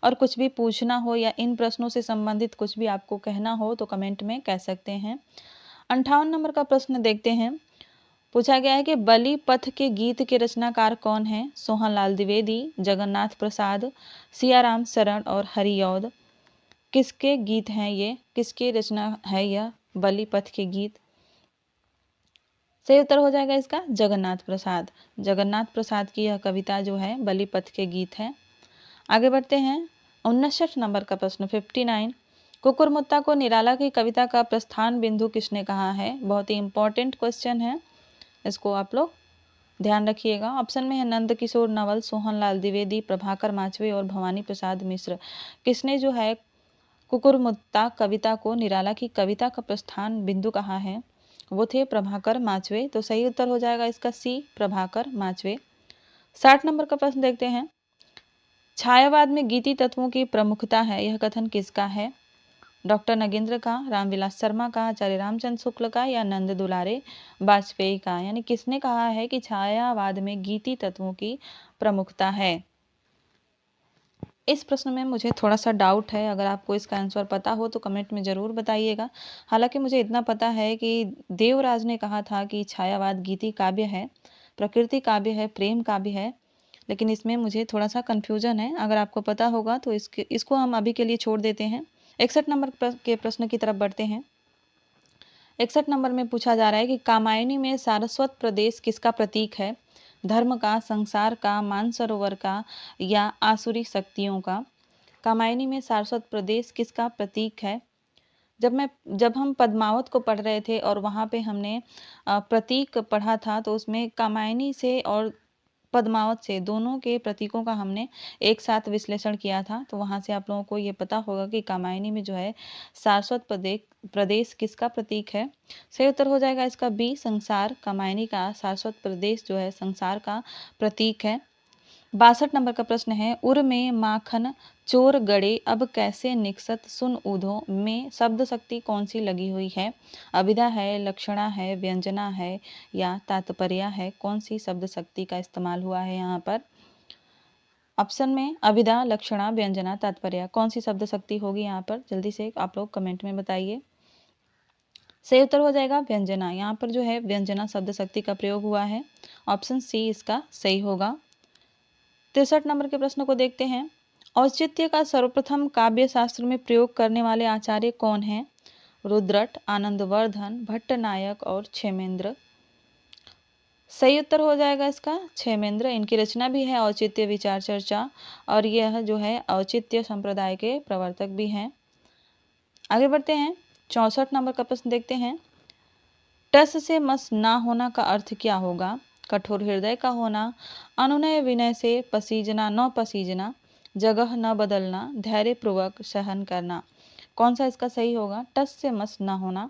और कुछ भी पूछना हो या इन प्रश्नों से संबंधित कुछ भी आपको कहना हो तो कमेंट में कह सकते हैं। 58 नंबर का प्रश्न देखते हैं। पूछा गया है कि बलि पथ के गीत के रचनाकार कौन है? सोहनलाल द्विवेदी, जगन्नाथ प्रसाद, सियाराम शरण और हरिऔध। किसके गीत हैं ये? किसकी रचना है यह बलि पथ के गीत? सही उत्तर हो जाएगा इसका जगन्नाथ प्रसाद। जगन्नाथ प्रसाद की यह कविता जो है बलि पथ के गीत है। आगे बढ़ते हैं 59 नंबर का प्रश्न 59। कुकुरमुत्ता को निराला की कविता का प्रस्थान बिंदु किसने कहा है? बहुत ही इंपॉर्टेंट क्वेश्चन है, इसको आप लोग ध्यान रखिएगा। ऑप्शन में है नंद किशोर नवल, सोहनलाल द्विवेदी, प्रभाकर माचवे और भवानी प्रसाद मिश्र। किसने जो है कुकुरमुत्ता कविता को निराला की कविता का प्रस्थान बिंदु कहा है? वो थे प्रभाकर माचवे। तो सही उत्तर हो जाएगा इसका सी, प्रभाकर माचवे। 60 नंबर का प्रश्न देखते हैं। छायावाद में गीति तत्वों की प्रमुखता है, यह कथन किसका है? डॉक्टर नगेंद्र का, रामविलास शर्मा का, आचार्य रामचंद्र शुक्ल का, या नंद दुलारे वाजपेयी का? यानी किसने कहा है कि छायावाद में गीति तत्वों की प्रमुखता है? इस प्रश्न में मुझे थोड़ा सा डाउट है। अगर आपको इसका आंसर पता हो तो कमेंट में ज़रूर बताइएगा। हालांकि मुझे इतना पता है कि देवराज ने कहा था कि छायावाद गीति काव्य है, प्रकृति काव्य है, प्रेम काव्य है, लेकिन इसमें मुझे थोड़ा सा कन्फ्यूजन है। अगर आपको पता होगा तो इसको हम अभी के लिए छोड़ देते हैं। 61 नंबर के प्रश्न की तरफ बढ़ते हैं। 61 नंबर में पूछा जा रहा है कि कामायनी में सारस्वत प्रदेश किसका प्रतीक है? धर्म का, संसार का, मानसरोवर का, या आसुरी शक्तियों का? कामायनी में सारस्वत प्रदेश किसका प्रतीक है? जब हम पद्मावत को पढ़ रहे थे और वहाँ पे हमने प्रतीक पढ़ा था, तो उसमें कामायनी से और पद्मावत से दोनों के प्रतीकों का हमने एक साथ विश्लेषण किया था। तो वहाँ से आप लोगों को ये पता होगा कि कामायनी में जो है सारस्वत प्रदेश किसका प्रतीक है? सही उत्तर हो जाएगा इसका बी, संसार। कामायनी का सारस्वत प्रदेश जो है संसार का प्रतीक है। 62 नंबर का प्रश्न है। उर में माखन चोर गड़े अब कैसे निकसत सुन ऊधो में शब्द शक्ति कौन सी लगी हुई है? अभिधा है, लक्षणा है, व्यंजना है, या तात्पर्य है? कौन सी शब्द शक्ति का इस्तेमाल हुआ है यहाँ पर? ऑप्शन में अभिधा, लक्षणा, व्यंजना, तात्पर्य, कौन सी शब्द शक्ति होगी यहाँ पर? जल्दी से आप लोग कमेंट में बताइए। सही उत्तर हो जाएगा व्यंजना। यहाँ पर जो है व्यंजना शब्द शक्ति का प्रयोग हुआ है। ऑप्शन सी इसका सही होगा। 63 नंबर के प्रश्न को देखते हैं। औचित्य का सर्वप्रथम काव्य शास्त्र में प्रयोग करने वाले आचार्य कौन हैं? रुद्रट, आनंदवर्धन, भट्टनायक और क्षेमेंद्र। सही उत्तर हो जाएगा इसका क्षेमेंद्र। इनकी रचना भी है औचित्य विचार चर्चा, और यह जो है औचित्य संप्रदाय के प्रवर्तक भी हैं। आगे बढ़ते हैं 64 नंबर का प्रश्न देखते हैं। टस से मस ना होना का अर्थ क्या होगा? कठोर हृदय का होना, अनुनय विनय से पसीजना न पसीजना, जगह न बदलना, धैर्य पूर्वक सहन करना। कौन सा इसका सही होगा? टस से मस न होना,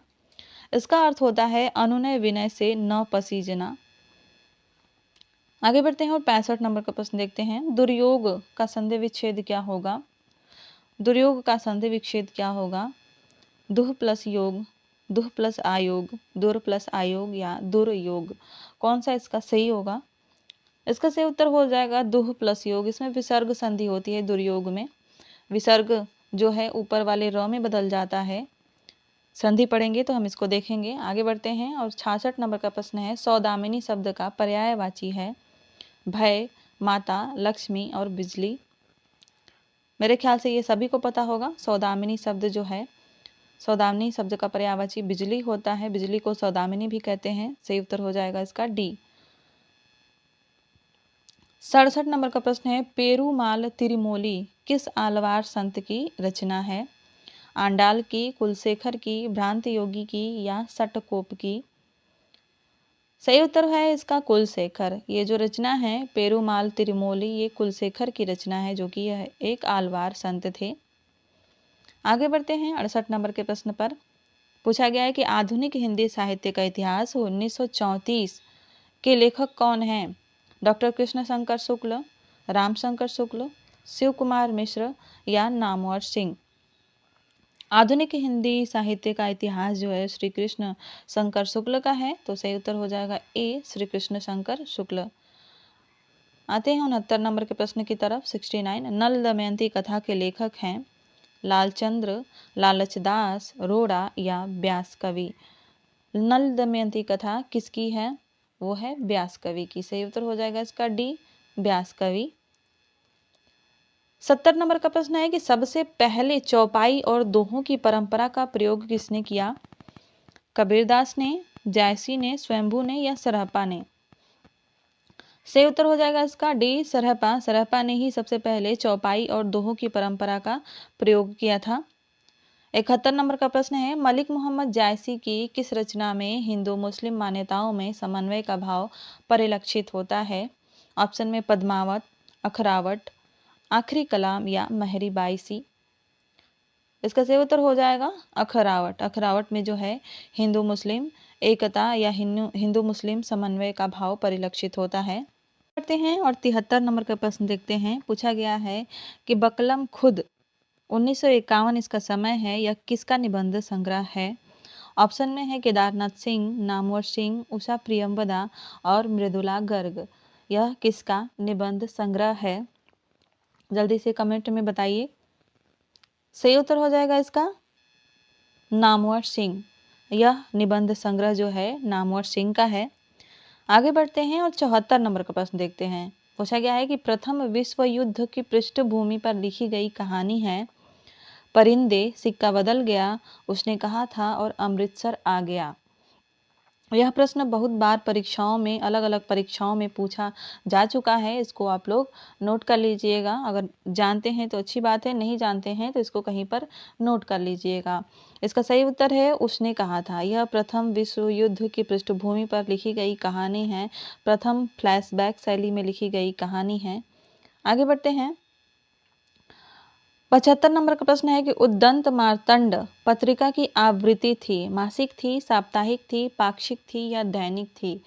इसका अर्थ होता है अनुनय विनय से न पसीजना। आगे बढ़ते हैं और 65 नंबर का प्रश्न देखते हैं। दुर्योग का संधि विच्छेद क्या होगा? दुर्योग का संधि विच्छेद क्या होगा? दुह प्लस योग, दुह प्लस आयोग, दुर प्लस आयोग या दुर्योग? कौन सा इसका सही होगा? इसका सही उत्तर हो जाएगा दुह प्लस योग। इसमें विसर्ग संधि होती है दुर्योग में। विसर्ग जो है ऊपर वाले र में बदल जाता है। संधि पढ़ेंगे तो हम इसको देखेंगे। आगे बढ़ते हैं और 66 नंबर का प्रश्न है, सौदामिनी शब्द का पर्यायवाची है भय, माता, लक्ष्मी और बिजली। मेरे ख्याल से ये सभी को पता होगा। सौदामिनी शब्द जो है, सौदामिनी शब्द का पर्यायवाची बिजली होता है। बिजली को सौदामिनी भी कहते हैं। सही उत्तर हो जाएगा इसका डी। 67 नंबर का प्रश्न है, पेरूमाल तिरुमोली किस आलवार संत की रचना है? आंडाल की, कुलशेखर की, भ्रांत योगी की या सटकोप की? सही उत्तर है इसका कुलशेखर। ये जो रचना है पेरूमाल तिरुमोली, ये कुलशेखर की रचना है, जो कि यह एक आलवार संत थे। आगे बढ़ते हैं 68 नंबर के प्रश्न पर। पूछा गया है कि आधुनिक हिंदी साहित्य का इतिहास 1934 के लेखक कौन हैं? डॉक्टर कृष्ण शंकर शुक्ल, रामशंकर शुक्ल, शिव कुमार मिश्र या नामवर सिंह? आधुनिक हिंदी साहित्य का इतिहास जो है श्री कृष्ण शंकर शुक्ल का है, तो सही उत्तर हो जाएगा ए, श्री कृष्ण शंकर शुक्ल। आते हैं 69 नंबर के प्रश्न की तरफ। 69, नल दमयंती कथा के लेखक हैं लालचंद्र, लालचदास, रोड़ा या व्यास कवि? नल दमयंती कथा किसकी है? वो है व्यास कवि की। सही उत्तर हो जाएगा इसका डी, व्यास कवि। 70 नंबर का प्रश्न है कि सबसे पहले चौपाई और दोहों की परंपरा का प्रयोग किसने किया? कबीरदास ने, जायसी ने, स्वयंभू ने या सरहपा ने? सही उत्तर हो जाएगा इसका डी, सरहपा। सरहपा ने ही सबसे पहले चौपाई और दोहों की परंपरा का प्रयोग किया था। 71 नंबर का प्रश्न है, मलिक मोहम्मद जायसी की किस रचना में हिंदू मुस्लिम मान्यताओं में समन्वय का भाव परिलक्षित होता है? ऑप्शन में पद्मावत, अखरावट, आखिरी कलाम या महरी बाईसी? इसका सही उत्तर हो जाएगा अखरावट। अखरावट में जो है हिंदू मुस्लिम एकता या हिंदू मुस्लिम समन्वय का भाव परिलक्षित होता है। करते हैं और 73 नंबर का प्रश्न देखते हैं। पूछा गया है कि बकलम खुद 1951 इसका समय है, यह किसका निबंध संग्रह है? ऑप्शन में है केदारनाथ सिंह, नामवर सिंह, उषा प्रियंवदा और मृदुला गर्ग। यह किसका निबंध संग्रह है? जल्दी से कमेंट में बताइए। सही उत्तर हो जाएगा इसका नामवर सिंह। यह निबंध संग्रह जो है नामवर सिंह का है। आगे बढ़ते हैं और 74 नंबर का प्रश्न देखते हैं। पूछा गया है कि प्रथम विश्व युद्ध की पृष्ठभूमि पर लिखी गई कहानी है परिंदे, सिक्का बदल गया, उसने कहा था और अमृतसर आ गया। यह प्रश्न बहुत बार परीक्षाओं में, अलग अलग परीक्षाओं में पूछा जा चुका है। इसको आप लोग नोट कर लीजिएगा। अगर जानते हैं तो अच्छी बात है, नहीं जानते हैं तो इसको कहीं पर नोट कर लीजिएगा। इसका सही उत्तर है उसने कहा था। यह प्रथम विश्व युद्ध की पृष्ठभूमि पर लिखी गई कहानी है। प्रथम फ्लैशबैक शैली में लिखी गई कहानी है। आगे बढ़ते हैं। 75 नंबर का प्रश्न है कि उद्दंत मार्तंड पत्रिका की आवृत्ति थी, मासिक थी, साप्ताहिक थी, पाक्षिक थी या दैनिक थी?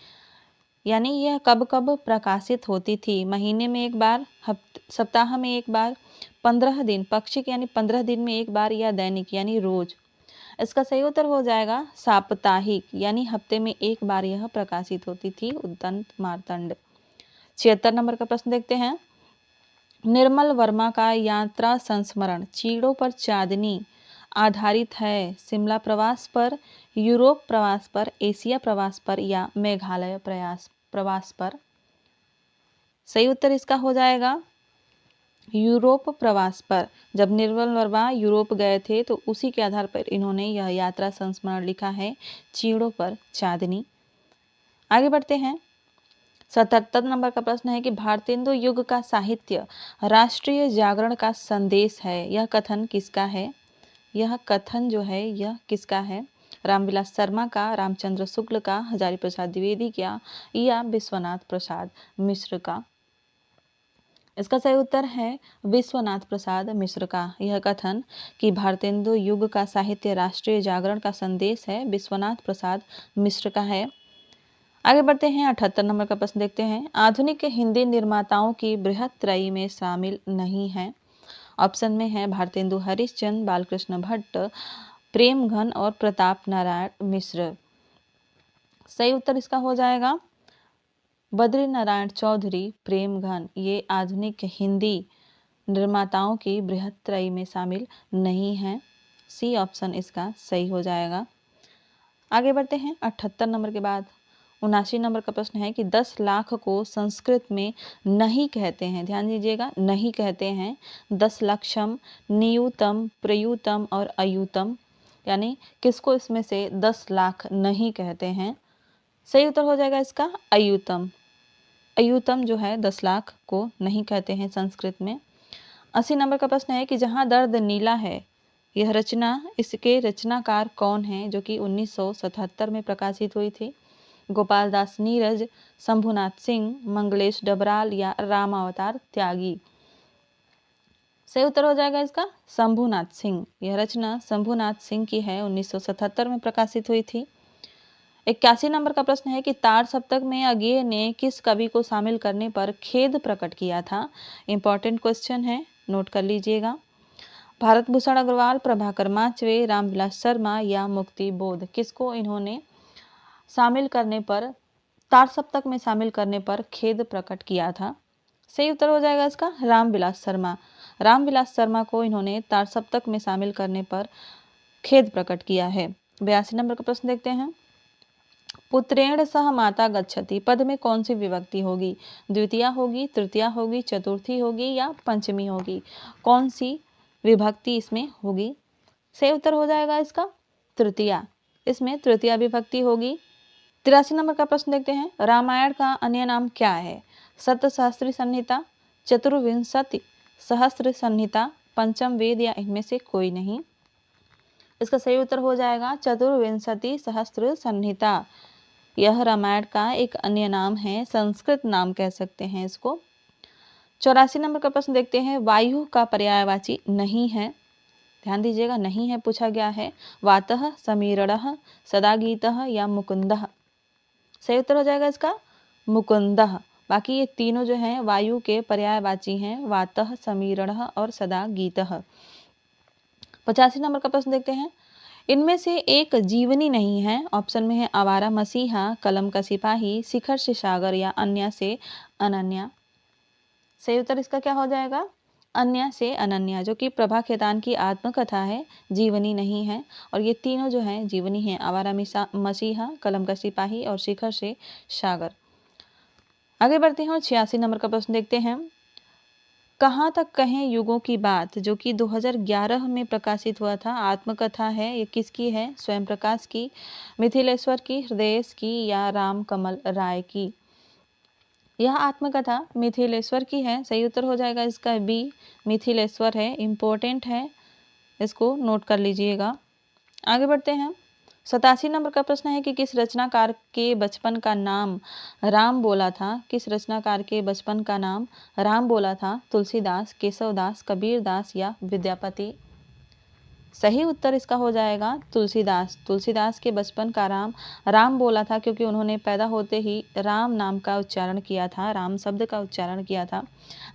यानी यह कब कब प्रकाशित होती थी? महीने में एक बार, सप्ताह में एक बार, 15 दिन, पाक्षिक यानी 15 दिन में एक बार या दैनिक यानी रोज? इसका सही उत्तर हो जाएगा साप्ताहिक, यानी हफ्ते में एक बार यह प्रकाशित होती थी उद्दंत मार्तंड। 76 नंबर का प्रश्न देखते हैं। निर्मल वर्मा का यात्रा संस्मरण चीड़ों पर चांदनी आधारित है शिमला प्रवास पर, यूरोप प्रवास पर, एशिया प्रवास पर या मेघालय प्रवास पर? सही उत्तर इसका हो जाएगा यूरोप प्रवास पर। जब निर्मल वर्मा यूरोप गए थे तो उसी के आधार पर इन्होंने यह यात्रा संस्मरण लिखा है, चीड़ों पर चांदनी। आगे बढ़ते हैं। 77 नंबर का प्रश्न है कि भारतेंदु युग का साहित्य राष्ट्रीय जागरण का संदेश है, यह कथन किसका है? यह कथन जो है यह किसका है? रामविलास शर्मा का, रामचंद्र शुक्ल का, हजारी प्रसाद द्विवेदी का या विश्वनाथ प्रसाद मिश्र का? इसका सही उत्तर है विश्वनाथ प्रसाद मिश्र का। यह कथन कि भारतेंदु युग का साहित्य राष्ट्रीय जागरण का संदेश है, विश्वनाथ प्रसाद मिश्र का है। आगे बढ़ते हैं। 78 नंबर का प्रश्न देखते हैं। आधुनिक हिंदी निर्माताओं की बृहत त्रयी में शामिल नहीं है। ऑप्शन में है भारतेंदु हरिश्चंद्र, बालकृष्ण भट्ट, प्रेम घन और प्रताप नारायण मिश्र। सही उत्तर इसका हो जाएगा बद्री नारायण चौधरी प्रेम घन। ये आधुनिक हिंदी निर्माताओं की बृहत त्रयी में शामिल नहीं है। सी ऑप्शन इसका सही हो जाएगा। आगे बढ़ते हैं 78 नंबर के बाद 79 नंबर का प्रश्न है कि 10 लाख को संस्कृत में नहीं कहते हैं। ध्यान दीजिएगा, नहीं कहते हैं। 10 लक्षम, नियूतम, प्रयूतम और अयूतम, यानी किसको इसमें से 10 लाख नहीं कहते हैं? सही उत्तर हो जाएगा इसका अयूतम। अयूतम जो है 10 लाख को नहीं कहते हैं संस्कृत में। 80 नंबर का प्रश्न है कि जहाँ दर्द नीला है, यह रचना इसके रचनाकार कौन है, जो कि 1977 में प्रकाशित हुई थी? गोपाल दास नीरज, शंभुनाथ सिंह, मंगलेश डबराल या रामावतार त्यागी। सही उत्तर हो जाएगा इसका शंभुनाथ सिंह। यह रचना शंभुनाथ सिंह की है, 1977 में प्रकाशित हुई थी। 81 नंबर का प्रश्न है कि तार सप्तक में अज्ञेय ने किस कवि को शामिल करने पर खेद प्रकट किया था? इंपॉर्टेंट क्वेश्चन है, नोट कर लीजिएगा। भारत भूषण अग्रवाल, प्रभाकर माचवे, रामविलास शर्मा या मुक्ति बोध, किसको इन्होंने शामिल करने पर, तार सप्तक में शामिल करने पर खेद प्रकट किया था? सही उत्तर हो जाएगा इसका रामविलास शर्मा। रामविलास शर्मा को इन्होंने तार सप्तक में शामिल करने पर खेद प्रकट किया है। 82 नंबर का प्रश्न देखते हैं। पुत्रेण सह माता गच्छति पद में कौन सी विभक्ति होगी? द्वितीया होगी, तृतीया होगी, चतुर्थी होगी या पंचमी होगी? कौन सी विभक्ति इसमें होगी? सही उत्तर हो जाएगा इसका तृतीया। इसमें तृतीया विभक्ति होगी। 83 नंबर का प्रश्न देखते हैं। रामायण का अन्य नाम क्या है? सप्तसहस्त्री संहिता, चतुर्विंशति सहस्त्र संहिता, पंचम वेद या इनमें से कोई नहीं? इसका सही उत्तर हो जाएगा चतुर्विंशति सहस्त्र संहिता। यह रामायण का एक अन्य नाम है, संस्कृत नाम कह सकते हैं इसको। 84 नंबर का प्रश्न देखते हैं। वायु का पर्यायवाची नहीं है। ध्यान दीजिएगा, नहीं है पूछा गया है। वातः, समीरणः, सदागीतः या मुकुंदः? सही उत्तर हो जाएगा इसका मुकुंदः। बाकी ये तीनों जो हैं वायु के पर्यायवाची हैं, वातः, समीरणः और सदागीतः। 85 नंबर का प्रश्न देखते हैं। इनमें से एक जीवनी नहीं है। ऑप्शन में है आवारा मसीहा, कलम का सिपाही, शिखर से सागर या अन्य से अनन्या। सही उत्तर इसका क्या हो जाएगा? अन्य से अनन्या, जो कि प्रभा खेतान की आत्मकथा है, जीवनी नहीं है। और ये तीनों जो हैं जीवनी है, आवारा मसीहा, कलम का सिपाही और शिखर से सागर। आगे बढ़ते हैं और 86 नंबर का प्रश्न देखते हैं। कहाँ तक कहें युगों की बात, जो कि 2011 में प्रकाशित हुआ था, आत्मकथा है, ये किसकी है? स्वयं प्रकाश की, मिथिलेश्वर की, हृदय की या राम कमल राय की? यह आत्मकथा मिथिलेश्वर की है। सही उत्तर हो जाएगा इसका बी, मिथिलेश्वर है। इम्पोर्टेंट है, इसको नोट कर लीजिएगा। आगे बढ़ते हैं। 87 नंबर का प्रश्न है कि किस रचनाकार के बचपन का नाम राम बोला था? किस रचनाकार के बचपन का नाम राम बोला था? तुलसीदास, केशवदास, कबीरदास या विद्यापति? सही उत्तर इसका हो जाएगा तुलसीदास। तुलसीदास के बचपन का राम राम बोला था, क्योंकि उन्होंने पैदा होते ही राम नाम का उच्चारण किया था, राम शब्द का उच्चारण किया था।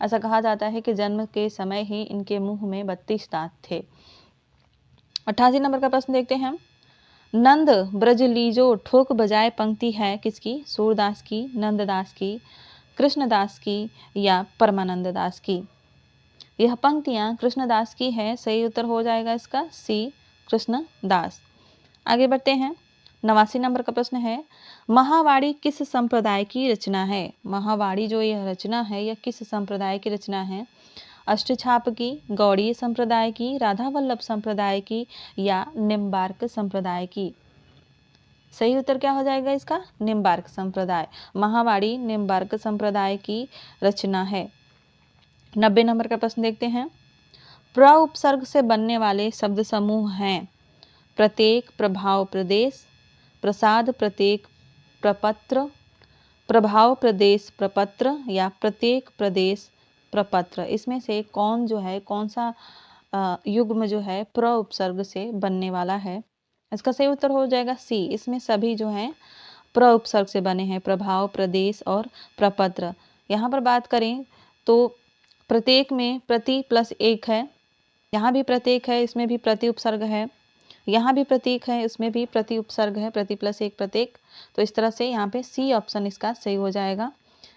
ऐसा कहा जाता है कि जन्म के समय ही इनके मुंह में 32 दांत थे। 88 नंबर का प्रश्न देखते हैं। नंद ब्रज लीजो ठोक बजाए पंक्ति है किसकी? सूरदास की, नंददास की, कृष्णदास की या परमानंद दास की? यह पंक्तियां कृष्णदास की है। सही उत्तर हो जाएगा इसका सी, कृष्णदास। आगे बढ़ते हैं। 89 नंबर का प्रश्न है। महावाणी किस संप्रदाय की रचना है? महावाणी जो यह रचना है, यह किस संप्रदाय की रचना है? अष्टछाप की, गौड़ीय संप्रदाय की, राधा वल्लभ संप्रदाय की या निम्बार्क संप्रदाय की? सही उत्तर क्या हो जाएगा इसका? निम्बार्क संप्रदाय। महावाणी निम्बार्क संप्रदाय की रचना है। 90 नंबर का प्रश्न देखते हैं। प्र उपसर्ग से बनने वाले शब्द समूह हैं प्रत्येक, प्रभाव, प्रदेश, प्रसाद, प्रत्येक, प्रपत्र, प्रभाव, प्रदेश, प्रपत्र या प्रत्येक, प्रदेश, प्रपत्र। इसमें से कौन जो है, कौन सा युग्म जो है प्र उपसर्ग से बनने वाला है? इसका सही उत्तर हो जाएगा सी। इसमें सभी जो हैं प्र उपसर्ग से बने हैं, प्रभाव, प्रदेश और प्रपत्र। यहाँ पर बात करें तो प्रत्येक में प्रति प्लस एक है, यहाँ भी प्रत्येक है, इसमें भी प्रति उपसर्ग है। यहाँ भी प्रतीक है, इसमें भी प्रति उपसर्ग है, प्रति प्लस एक प्रत्येक। तो इस तरह से यहाँ पे सी ऑप्शन इसका सही हो जाएगा।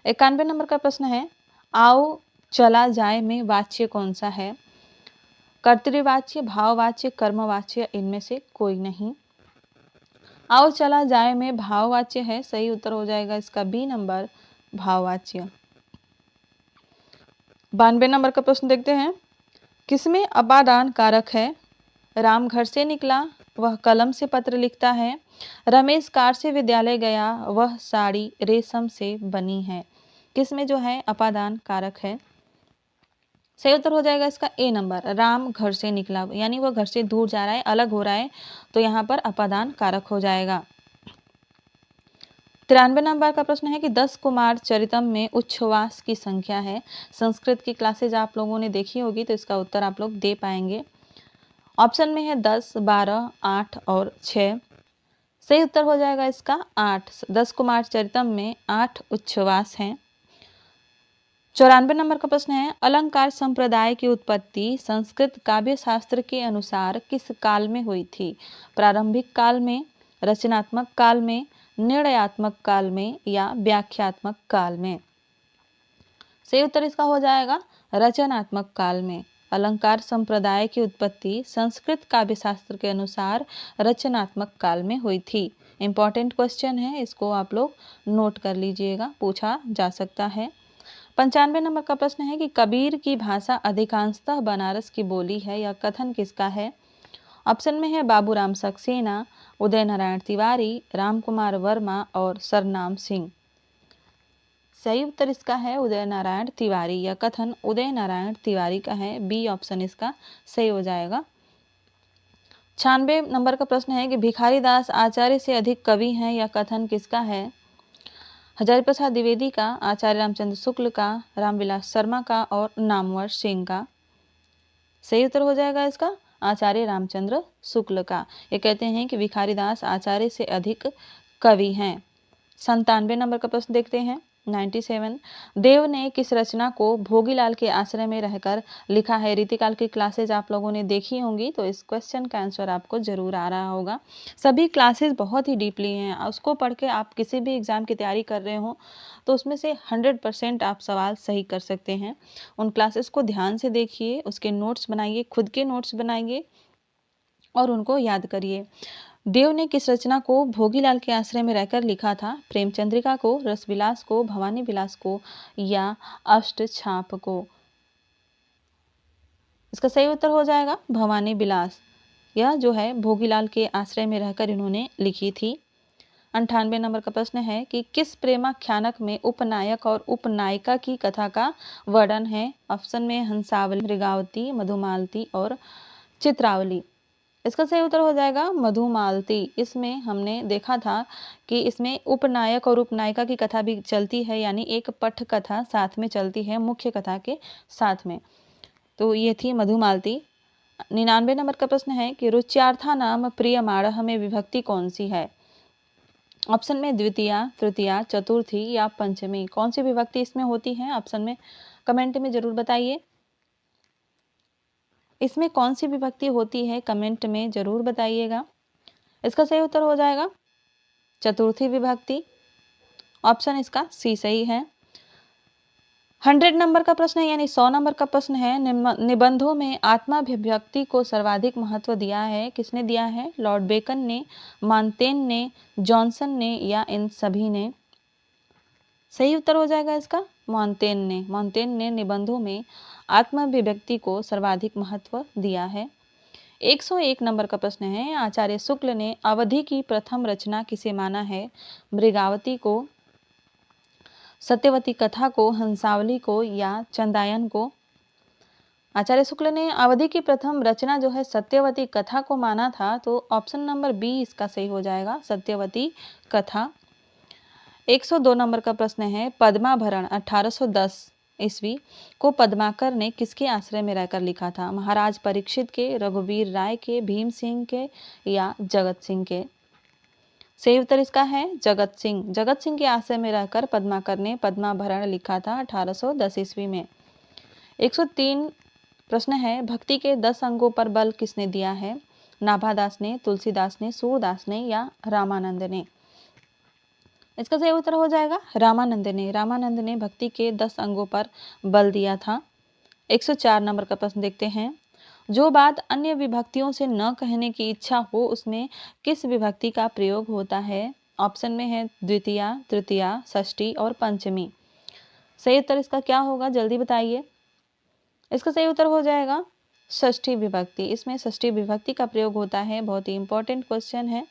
91 नंबर का प्रश्न है, आओ चला जाए में वाच्य कौन सा है? कर्तृवाच्य, भाववाच्य, कर्मवाच्य, इनमें से कोई नहीं। आओ चला जाए में भाववाच्य है, सही उत्तर हो जाएगा इसका बी नंबर, भाववाच्य। 92 नंबर का प्रश्न देखते हैं, किसमें अपादान कारक है? राम घर से निकला, वह कलम से पत्र लिखता है। रमेश कार से विद्यालय गया, वह साड़ी रेशम से बनी है। किसमें जो है अपादान कारक है? सही उत्तर हो जाएगा इसका ए नंबर, राम घर से निकला, यानी वह घर से दूर जा रहा है, अलग हो रहा है, तो यहाँ पर अपादान कारक हो जाएगा। 93 नंबर का प्रश्न है कि 10 कुमार चरितम में उच्छ्वास की संख्या है। संस्कृत की क्लासेज आप लोगों ने देखी होगी, तो इसका उत्तर आप लोग दे पाएंगे। ऑप्शन में है 10, 12, 8 और 6। सही उत्तर हो जाएगा इसका 8। 10 कुमार चरितम में 8 उच्छ्वास हैं। 94 नंबर का प्रश्न है, अलंकार संप्रदाय की उत्पत्ति संस्कृत काव्य शास्त्र के अनुसार किस काल में हुई थी? प्रारंभिक काल में, रचनात्मक काल में, निर्णयात्मक काल में या व्याख्यात्मक काल में? सही उत्तर इसका हो जाएगा रचनात्मक काल में। अलंकार संप्रदाय की उत्पत्ति संस्कृत काव्य शास्त्र के अनुसार रचनात्मक काल में हुई थी। इंपॉर्टेंट क्वेश्चन है, इसको आप लोग नोट कर लीजिएगा, पूछा जा सकता है। 95 नंबर का प्रश्न है कि कबीर की भाषा अधिकांशतः बनारस की बोली है, यह कथन किसका है? ऑप्शन में है बाबूराम सक्सेना, उदय नारायण तिवारी, राम कुमार वर्मा और सरनाम सिंह। सही उत्तर इसका है उदय नारायण तिवारी। यह कथन उदय नारायण तिवारी का है, बी ऑप्शन इसका सही हो जाएगा। 96 नंबर का प्रश्न है कि भिखारी दास आचार्य से अधिक कवि हैं, यह कथन किसका है? हजारी प्रसाद द्विवेदी का, आचार्य रामचंद्र शुक्ल का, रामविलास शर्मा का और नामवर सिंह का? सही उत्तर हो जाएगा इसका आचार्य रामचंद्र शुक्ल का। ये कहते हैं कि भिखारी दास आचार्य से अधिक कवि हैं। 97 नंबर का प्रश्न देखते हैं, 97। देव ने किस रचना को भोगीलाल के आश्रय में रहकर लिखा है? रीतिकाल की क्लासेज आप लोगों ने देखी होंगी, तो इस क्वेश्चन का आंसर आपको जरूर आ रहा होगा। सभी क्लासेज बहुत ही डीपली हैं, उसको पढ़ के आप किसी भी एग्जाम की तैयारी कर रहे हो तो उसमें से 100% आप सवाल सही कर सकते हैं। उन क्लासेस को ध्यान से देखिए, उसके नोट्स बनाइए, खुद के नोट्स बनाइए और उनको याद करिए। देव ने किस रचना को भोगीलाल के आश्रय में रहकर लिखा था? प्रेमचंद्रिका को, रसविलास को, भवानी विलास को या अष्टछाप को? इसका सही उत्तर हो जाएगा भवानी विलास। यह जो है भोगीलाल के आश्रय में रहकर इन्होंने लिखी थी। 98 नंबर का प्रश्न है कि किस प्रेमाख्यानक में उपनायक और उपनायिका की कथा का वर्णन है? ऑप्शन में हंसावली, मृगावती, मधुमालती और चित्रावली। इसका सही उत्तर हो जाएगा मधुमालती। इसमें हमने देखा था कि इसमें उपनायक और उपनायिका की कथा भी चलती है, यानी एक पठ कथा साथ में चलती है मुख्य कथा के साथ में। तो ये थी मधुमालती। 99 नंबर का प्रश्न है कि रुच्यार्था नाम प्रियमाणः में विभक्ति कौन सी है? ऑप्शन में द्वितीया, तृतीया, चतुर्थी या पंचमी। कौन सी विभक्ति इसमें होती है? ऑप्शन में कमेंट में जरूर बताइए। इसमें कौन सी विभक्ति होती है? कमेंट में जरूर बताइएगा। इसका सही उत्तर हो जाएगा चतुर्थी विभक्ति। ऑप्शन इसका सी सही है। 100 नंबर का प्रश्न है, यानी 100 नंबर का प्रश्न है, निबंधों में आत्माभिव्यक्ति को सर्वाधिक महत्व दिया है, किसने दिया है? लॉर्ड बेकन ने, मानतेन ने, जॉनसन ने या इन सभी ने? सही उत्तर हो जाएगा इसका मानतेन ने। मानतेन ने निबंधों में आत्माभिव्यक्ति को सर्वाधिक महत्व दिया है। 101 नंबर का प्रश्न है, आचार्य शुक्ल ने अवधि की प्रथम रचना किसे माना है? मृगावती को, सत्यवती कथा को, हंसावली को या चंदायन को? आचार्य शुक्ल ने अवधि की प्रथम रचना जो है सत्यवती कथा को माना था, तो ऑप्शन नंबर बी इसका सही हो जाएगा, सत्यवती कथा। 102 नंबर का प्रश्न है, पद्माभरण 1810 ईस्वी को पद्माकर ने किसके आश्रय में रहकर लिखा था? महाराज परीक्षित के, रघुवीर राय के, भीम सिंह के या जगत सिंह के? सही उत्तर इसका है जगत सिंह। जगत सिंह के आश्रय में रहकर पद्माकर ने पद्माभरण लिखा था 1810 ईस्वी में। 103 प्रश्न है, भक्ति के 10 अंगों पर बल किसने दिया है? नाभादास ने, तुलसीदास ने, सूरदास ने या रामानंद ने? इसका सही उत्तर हो जाएगा रामानंद ने। रामानंद ने भक्ति के 10 अंगों पर बल दिया था। 104 नंबर का प्रश्न देखते हैं। जो बात अन्य विभक्तियों से न कहने की इच्छा हो उसमें किस विभक्ति का प्रयोग होता है? ऑप्शन में है द्वितीया, तृतीया, षष्ठी और पंचमी। सही उत्तर इसका क्या होगा, जल्दी बताइए। इसका सही उत्तर हो जाएगा षष्ठी विभक्ति। इसमें षष्ठी विभक्ति का प्रयोग होता है। बहुत ही इंपॉर्टेंट क्वेश्चन है।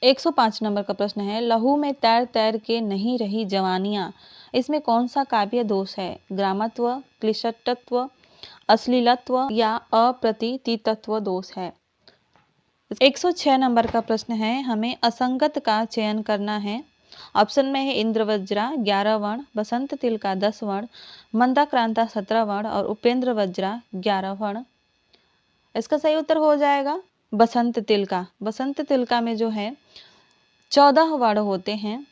105 नंबर का प्रश्न है। लहू में तैर तैर के नहीं रही जवानियां, इसमें कौन सा काव्य दोष है? ग्रामत्व, क्लिष्टत्व, अश्लीलत्व या अप्रतीतित्व दोष है? 106 नंबर का प्रश्न है। हमें असंगत का चयन करना है। ऑप्शन में है इंद्रवज्रा 11 वर्ण, बसंत तिलका 10 वर्ण, मंदाक्रांता 17 वर्ण और उपेंद्र वज्रा 11 वर्ण। इसका सही उत्तर हो जाएगा बसंत तिलका। बसंत तिलका में जो है 14 वर्ण होते हैं।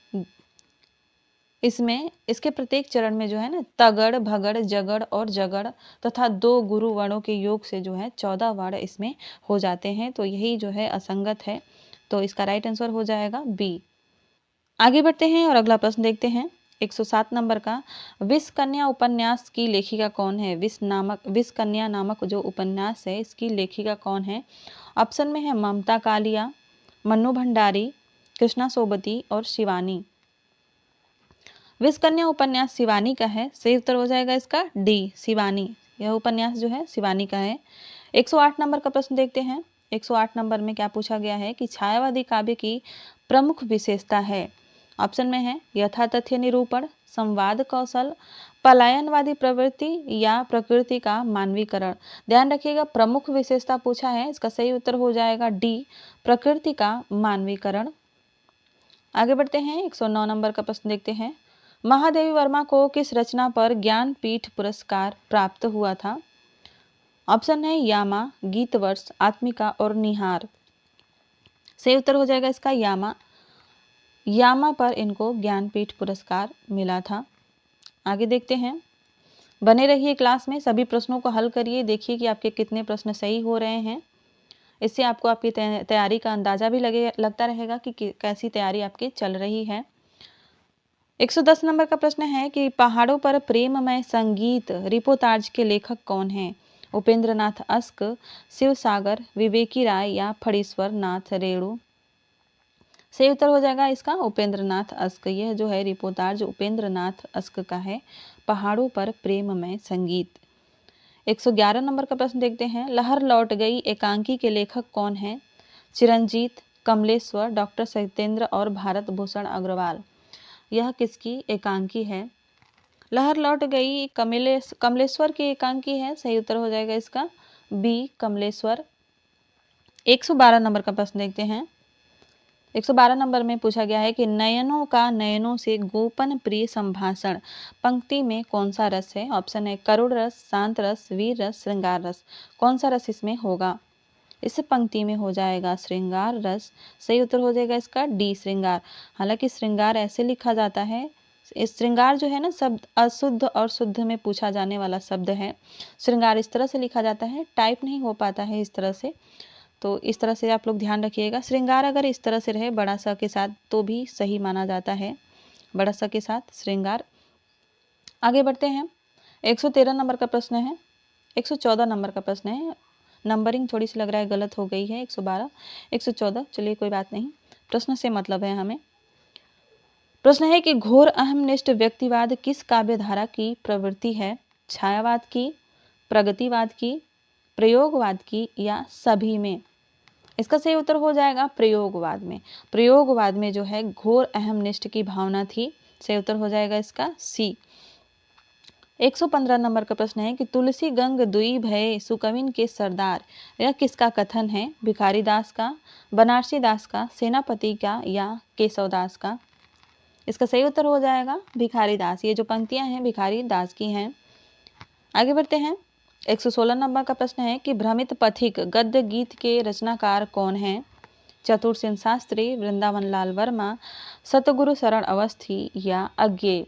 इसमें इसके प्रत्येक चरण में जो है ना तगड़, भगड़, जगड़ और जगड़ तथा 2 गुरु वर्णों के योग से जो है 14 वर्ण इसमें हो जाते हैं। तो यही जो है असंगत है। तो इसका राइट आंसर हो जाएगा बी। आगे बढ़ते हैं और अगला प्रश्न देखते हैं। 107 नंबर का। विष कन्या उपन्यास की लेखिका कौन है? विष कन्या नामक जो उपन्यास है इसकी लेखिका कौन है? ऑप्शन में है ममता कालिया, मन्नू भंडारी, कृष्णा सोबती और शिवानी। विष कन्या उपन्यास शिवानी का है। सही उत्तर हो जाएगा इसका डी, शिवानी। यह उपन्यास जो है शिवानी का है। 108 नंबर का प्रश्न देखते हैं। 108 नंबर में क्या पूछा गया है कि छायावादी काव्य की प्रमुख विशेषता है? ऑप्शन में है यथातथ्य निरूपण, संवाद कौशल, पलायनवादी प्रवृत्ति या प्रकृति का मानवीकरण। ध्यान रखिएगा प्रमुख विशेषता पूछा है। इसका सही उत्तर हो जाएगा डी, प्रकृति का मानवीकरण। आगे बढ़ते हैं। 109 नंबर का प्रश्न देखते हैं। महादेवी वर्मा को किस रचना पर ज्ञानपीठ पुरस्कार प्राप्त हुआ था? ऑप्शन है यामा, गीतवर्ष, आत्मिका और निहार। सही उत्तर हो जाएगा इसका यामा। यामा पर इनको ज्ञानपीठ पुरस्कार मिला था। आगे देखते हैं। बने रहिए क्लास में, सभी प्रश्नों को हल करिए, देखिए कि आपके कितने प्रश्न सही हो रहे हैं। इससे आपको आपकी तैयारी का अंदाजा भी लगता रहेगा कि कैसी तैयारी आपकी चल रही है। 110 नंबर का प्रश्न है कि पहाड़ों पर प्रेममय संगीत रिपोर्टाज के लेखक कौन हैं? उपेंद्र नाथ अस्क, शिव सागर, विवेकी राय या फणीश्वर नाथ रेणु। सही उत्तर हो जाएगा इसका उपेंद्र नाथ अस्क। यह जो है रिपोर्टाज उपेंद्र नाथ अस्क का है, पहाड़ों पर प्रेममय संगीत। 111 नंबर का प्रश्न देखते हैं। लहर लौट गई एकांकी के लेखक कौन है? चिरंजीत, कमलेश्वर, डॉक्टर सत्येंद्र और भारत भूषण अग्रवाल। यह किसकी एकांकी है? लहर लौट गई कमलेश्वर की एकांकी है। सही उत्तर हो जाएगा इसका बी, कमलेश्वर। 112 नंबर का प्रश्न देखते हैं। 112 नंबर में पूछा गया है कि नयनों का नयनों से गोपन प्रिय संभाषण पंक्ति में कौन सा रस है? ऑप्शन है करुण रस, शांत रस, वीर रस, श्रृंगार रस। कौन सा रस इसमें होगा? इस पंक्ति में हो जाएगा श्रृंगार रस। सही उत्तर हो जाएगा इसका डी, श्रृंगार। हालांकि श्रृंगार ऐसे लिखा जाता है, इस श्रृंगार जो है ना शब्द अशुद्ध और शुद्ध में पूछा जाने वाला शब्द है। श्रृंगार इस तरह से लिखा जाता है, टाइप नहीं हो पाता है इस तरह से। तो इस तरह से आप लोग ध्यान रखिएगा। श्रृंगार अगर इस तरह से रहे बड़ा सा के साथ तो भी सही माना जाता है, बड़ा सा के साथ श्रृंगार। आगे बढ़ते हैं। 113 नंबर का प्रश्न है। 114 नंबर का प्रश्न है। नंबरिंग थोड़ी सी लग रहा है गलत हो गई है। 112, 114, चलिए कोई बात नहीं, प्रश्न से मतलब है हमें। प्रश्न है कि घोर अहमनिष्ठ व्यक्तिवाद किस काव्यधारा की प्रवृत्ति है? छायावाद की, प्रगतिवाद की, प्रयोगवाद की या सभी में? इसका सही उत्तर हो जाएगा प्रयोगवाद में। प्रयोगवाद में जो है घोर अहमनिष्ठ की भावना थी। सही उत्तर हो जाएगा इसका सी। 115 नंबर का प्रश्न है कि तुलसी गंग दुई भय सुकविन के सरदार, यह किसका कथन है? भिखारी दास का, बनारसी दास का, सेनापति का या केशवदास का? इसका सही उत्तर हो जाएगा भिखारी दास। ये जो पंक्तियां हैं भिखारी दास की हैं। आगे बढ़ते हैं। 116 नंबर का प्रश्न है कि भ्रमित पथिक गद्य गीत के रचनाकार कौन हैं? चतुरसेन शास्त्री, वृंदावन लाल वर्मा, सतगुरु शरण अवस्थी या अज्ञेय।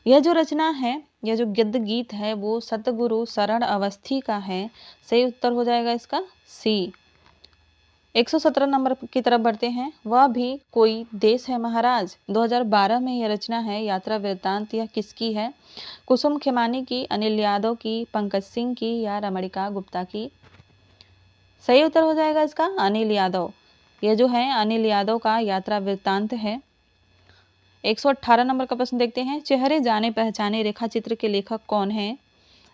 यह जो रचना है, यह जो गद्य गीत है वो सतगुरु शरण अवस्थी का है। सही उत्तर हो जाएगा इसका सी। 117 नंबर की तरफ बढ़ते हैं। वह भी कोई देश है महाराज, 2012 में यह रचना है। यात्रा वृत्तांत यह किसकी है? कुसुम खेमानी की, अनिल यादव की, पंकज सिंह की या रमणिका गुप्ता की? सही उत्तर हो जाएगा इसका अनिल यादव। यह जो है अनिल यादव का यात्रा वृत्तांत है। 118 नंबर का प्रश्न देखते हैं। चेहरे जाने पहचाने रेखा चित्र के लेखक कौन है?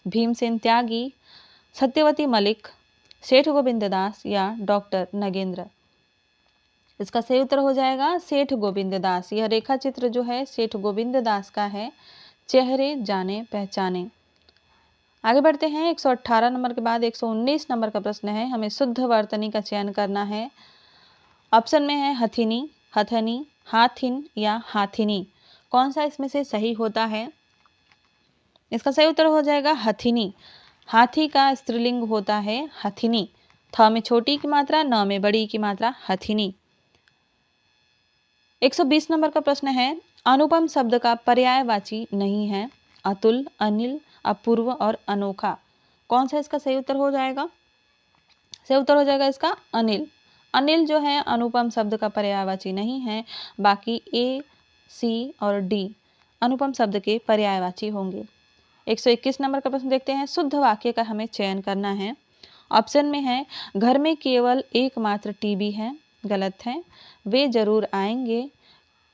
भीमसेन त्यागी, सत्यवती मलिक, सेठ गोविंद दास या डॉक्टर नगेंद्र? इसका सही उत्तर हो जाएगा सेठ गोविंद दास। यह रेखा चित्र जो है सेठ गोविंद दास का है, चेहरे जाने पहचाने। आगे बढ़ते हैं। 118 नंबर के बाद 119 नंबर का प्रश्न है। हमें शुद्ध वर्तनी का चयन करना है। ऑप्शन में है हथिनी, हथनी, हाथिन या हाथिनी। कौन सा इसमें से सही होता है? इसका सही उत्तर हो जाएगा हथिनी। हाथी का स्त्रीलिंग होता है हथिनी। थ में छोटी की मात्रा, न में बड़ी की मात्रा, हथिनी। 120 नंबर का प्रश्न है। अनुपम शब्द का पर्यायवाची नहीं है। अतुल, अनिल, अपूर्व और अनोखा। कौन सा इसका सही उत्तर हो जाएगा? सही उत्तर हो जाएगा इसका अनिल। अनिल जो है अनुपम शब्द का पर्यायवाची नहीं है। बाकी ए, सी और डी अनुपम शब्द के पर्यायवाची होंगे। 121 नंबर का प्रश्न देखते हैं। शुद्ध वाक्य का हमें चयन करना है। ऑप्शन में है घर में केवल एकमात्र टीवी है, गलत है। वे जरूर आएंगे,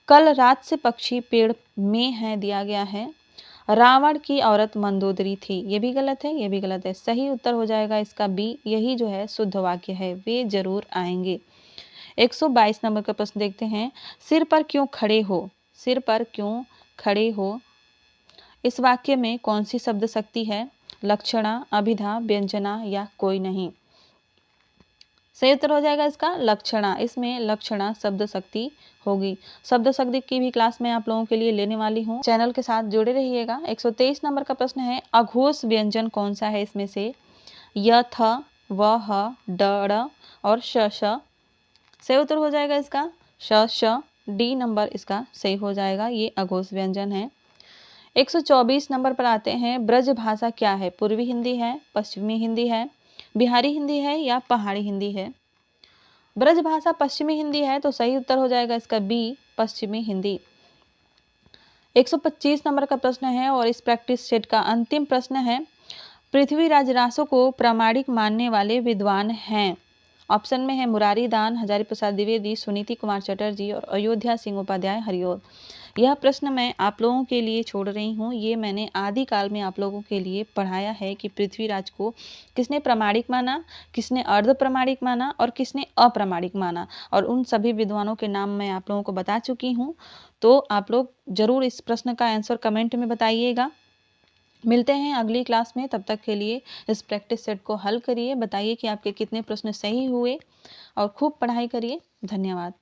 कल रात से पक्षी पेड़ में है, दिया गया है। रावण की औरत मंदोदरी थी, ये भी गलत है, ये भी गलत है। सही उत्तर हो जाएगा इसका बी। यही जो है शुद्ध वाक्य है, वे जरूर आएंगे। 122 नंबर का प्रश्न देखते हैं। सिर पर क्यों खड़े हो, सिर पर क्यों खड़े हो, इस वाक्य में कौन सी शब्द शक्ति है? लक्षणा, अभिधा, व्यंजना या कोई नहीं? सही उत्तर हो जाएगा इसका लक्षणा। इसमें लक्षणा शब्द शक्ति होगी। शब्द शक्ति की भी क्लास में आप लोगों के लिए लेने वाली हूँ, चैनल के साथ जुड़े रहिएगा। 123 नंबर का प्रश्न है। अघोष व्यंजन कौन सा है इसमें से? य, थ, व, ह, ड, ड़ और श, श। सही उत्तर हो जाएगा इसका श, श। डी नंबर इसका सही हो जाएगा, ये अघोष व्यंजन है। 124 नंबर पर आते हैं। ब्रज भाषा क्या है? पूर्वी हिंदी है, पश्चिमी हिंदी है, बिहारी हिंदी है या पहाड़ी हिंदी है? ब्रज भाषा पश्चिमी हिंदी है, तो सही उत्तर हो जाएगा इसका बी, पश्चिमी हिंदी। 125 नंबर का प्रश्न है और इस प्रैक्टिस सेट का अंतिम प्रश्न है। पृथ्वीराज रासो को प्रामाणिक मानने वाले विद्वान हैं। ऑप्शन में है मुरारी दान, हजारी प्रसाद द्विवेदी, सुनीति कुमार चटर्जी और अयोध्या सिंह उपाध्याय हरिऔध। यह प्रश्न मैं आप लोगों के लिए छोड़ रही हूँ। ये मैंने आदिकाल में आप लोगों के लिए पढ़ाया है कि पृथ्वीराज को किसने प्रामाणिक माना, किसने अर्ध प्रामाणिक माना और किसने अप्रामाणिक माना, और उन सभी विद्वानों के नाम मैं आप लोगों को बता चुकी हूँ। तो आप लोग जरूर इस प्रश्न का आंसर कमेंट में बताइएगा। मिलते हैं अगली क्लास में, तब तक के लिए इस प्रैक्टिस सेट को हल करिए, बताइए कि आपके कितने प्रश्न सही हुए और खूब पढ़ाई करिए। धन्यवाद।